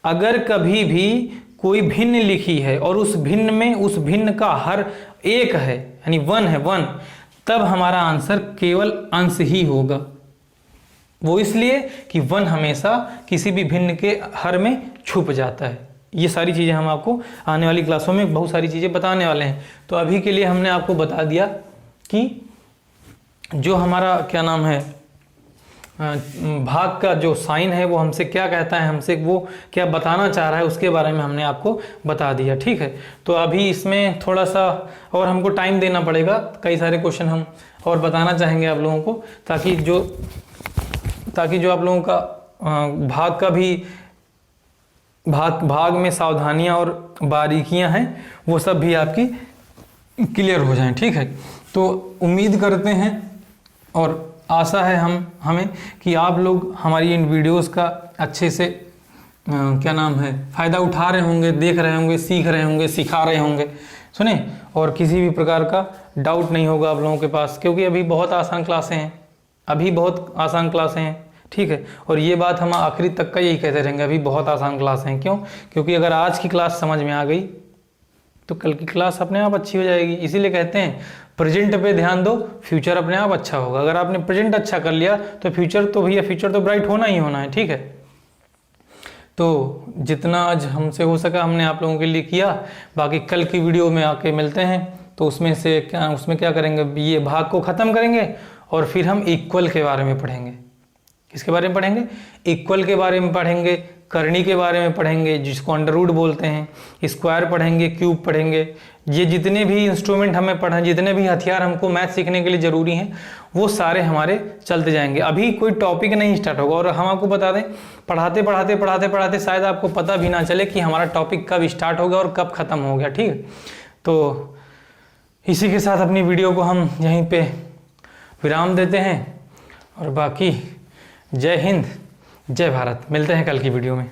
अगर कभी भी कोई भिन्न लिखी है और उस भिन्न में उस भिन्न का हर 1 है, यानी 1 है, 1, तब हमारा आंसर केवल अंश ही होगा। वो इसलिए कि 1 हमेशा किसी भी भिन्न के हर में छुप जाता है। ये सारी चीज़ें हम आपको आने वाली क्लासों में बहुत सारी चीज़ें बताने वाले हैं। तो अभी के लिए हमने आपको बता दिया कि जो हमारा क्या नाम है भाग का जो साइन है वो हमसे क्या कहता है, हमसे वो क्या बताना चाह रहा है, उसके बारे में हमने आपको बता दिया, ठीक है। तो अभी इसमें थोड़ा सा और हमको टाइम देना पड़ेगा, कई सारे क्वेश्चन हम और बताना चाहेंगे आप लोगों को, ताकि जो आप लोगों का भाग का भी भाग में सावधानियां और बारीकियां हैं वो सब भी आपकी क्लियर हो जाएं, ठीक है। तो उम्मीद करते हैं और आशा है हमें कि आप लोग हमारी इन वीडियोस का अच्छे से क्या नाम है फ़ायदा उठा रहे होंगे, देख रहे होंगे, सीख रहे होंगे, सिखा रहे होंगे, सुने, और किसी भी प्रकार का डाउट नहीं होगा आप लोगों के पास, क्योंकि अभी बहुत आसान क्लासें हैं, ठीक है। और ये बात हम आखिरी तक का यही कहते रहेंगे, अभी बहुत आसान क्लास हैं। क्यों? क्योंकि अगर आज की क्लास समझ में आ गई तो कल की क्लास अपने आप अच्छी हो जाएगी। इसीलिए कहते हैं प्रेजेंट पे ध्यान दो, फ्यूचर अपने आप अच्छा होगा। अगर आपने प्रेजेंट अच्छा कर लिया तो फ्यूचर तो ब्राइट होना ही होना है, ठीक है। तो जितना आज हमसे हो सका हमने आप लोगों के लिए किया, बाकी कल की वीडियो में आके मिलते हैं। तो उसमें क्या करेंगे, ये भाग को ख़त्म करेंगे और फिर हम इक्वल के बारे में पढ़ेंगे। किसके बारे में पढ़ेंगे? इक्वल के बारे में पढ़ेंगे, करनी के बारे में पढ़ेंगे जिसको अंडर रूट बोलते हैं, स्क्वायर पढ़ेंगे, क्यूब पढ़ेंगे। ये जितने भी इंस्ट्रूमेंट हमें पढ़ा, जितने भी हथियार हमको मैथ सीखने के लिए ज़रूरी हैं, वो सारे हमारे चलते जाएंगे। अभी कोई टॉपिक नहीं स्टार्ट होगा। और हम आपको बता दें, पढ़ाते शायद आपको पता भी ना चले कि हमारा टॉपिक कब स्टार्ट हो गया और कब ख़त्म हो गया। ठीक है, तो इसी के साथ अपनी वीडियो को हम यहीं पे विराम देते हैं और बाकी जय हिंद, जय भारत। मिलते हैं कल की वीडियो में।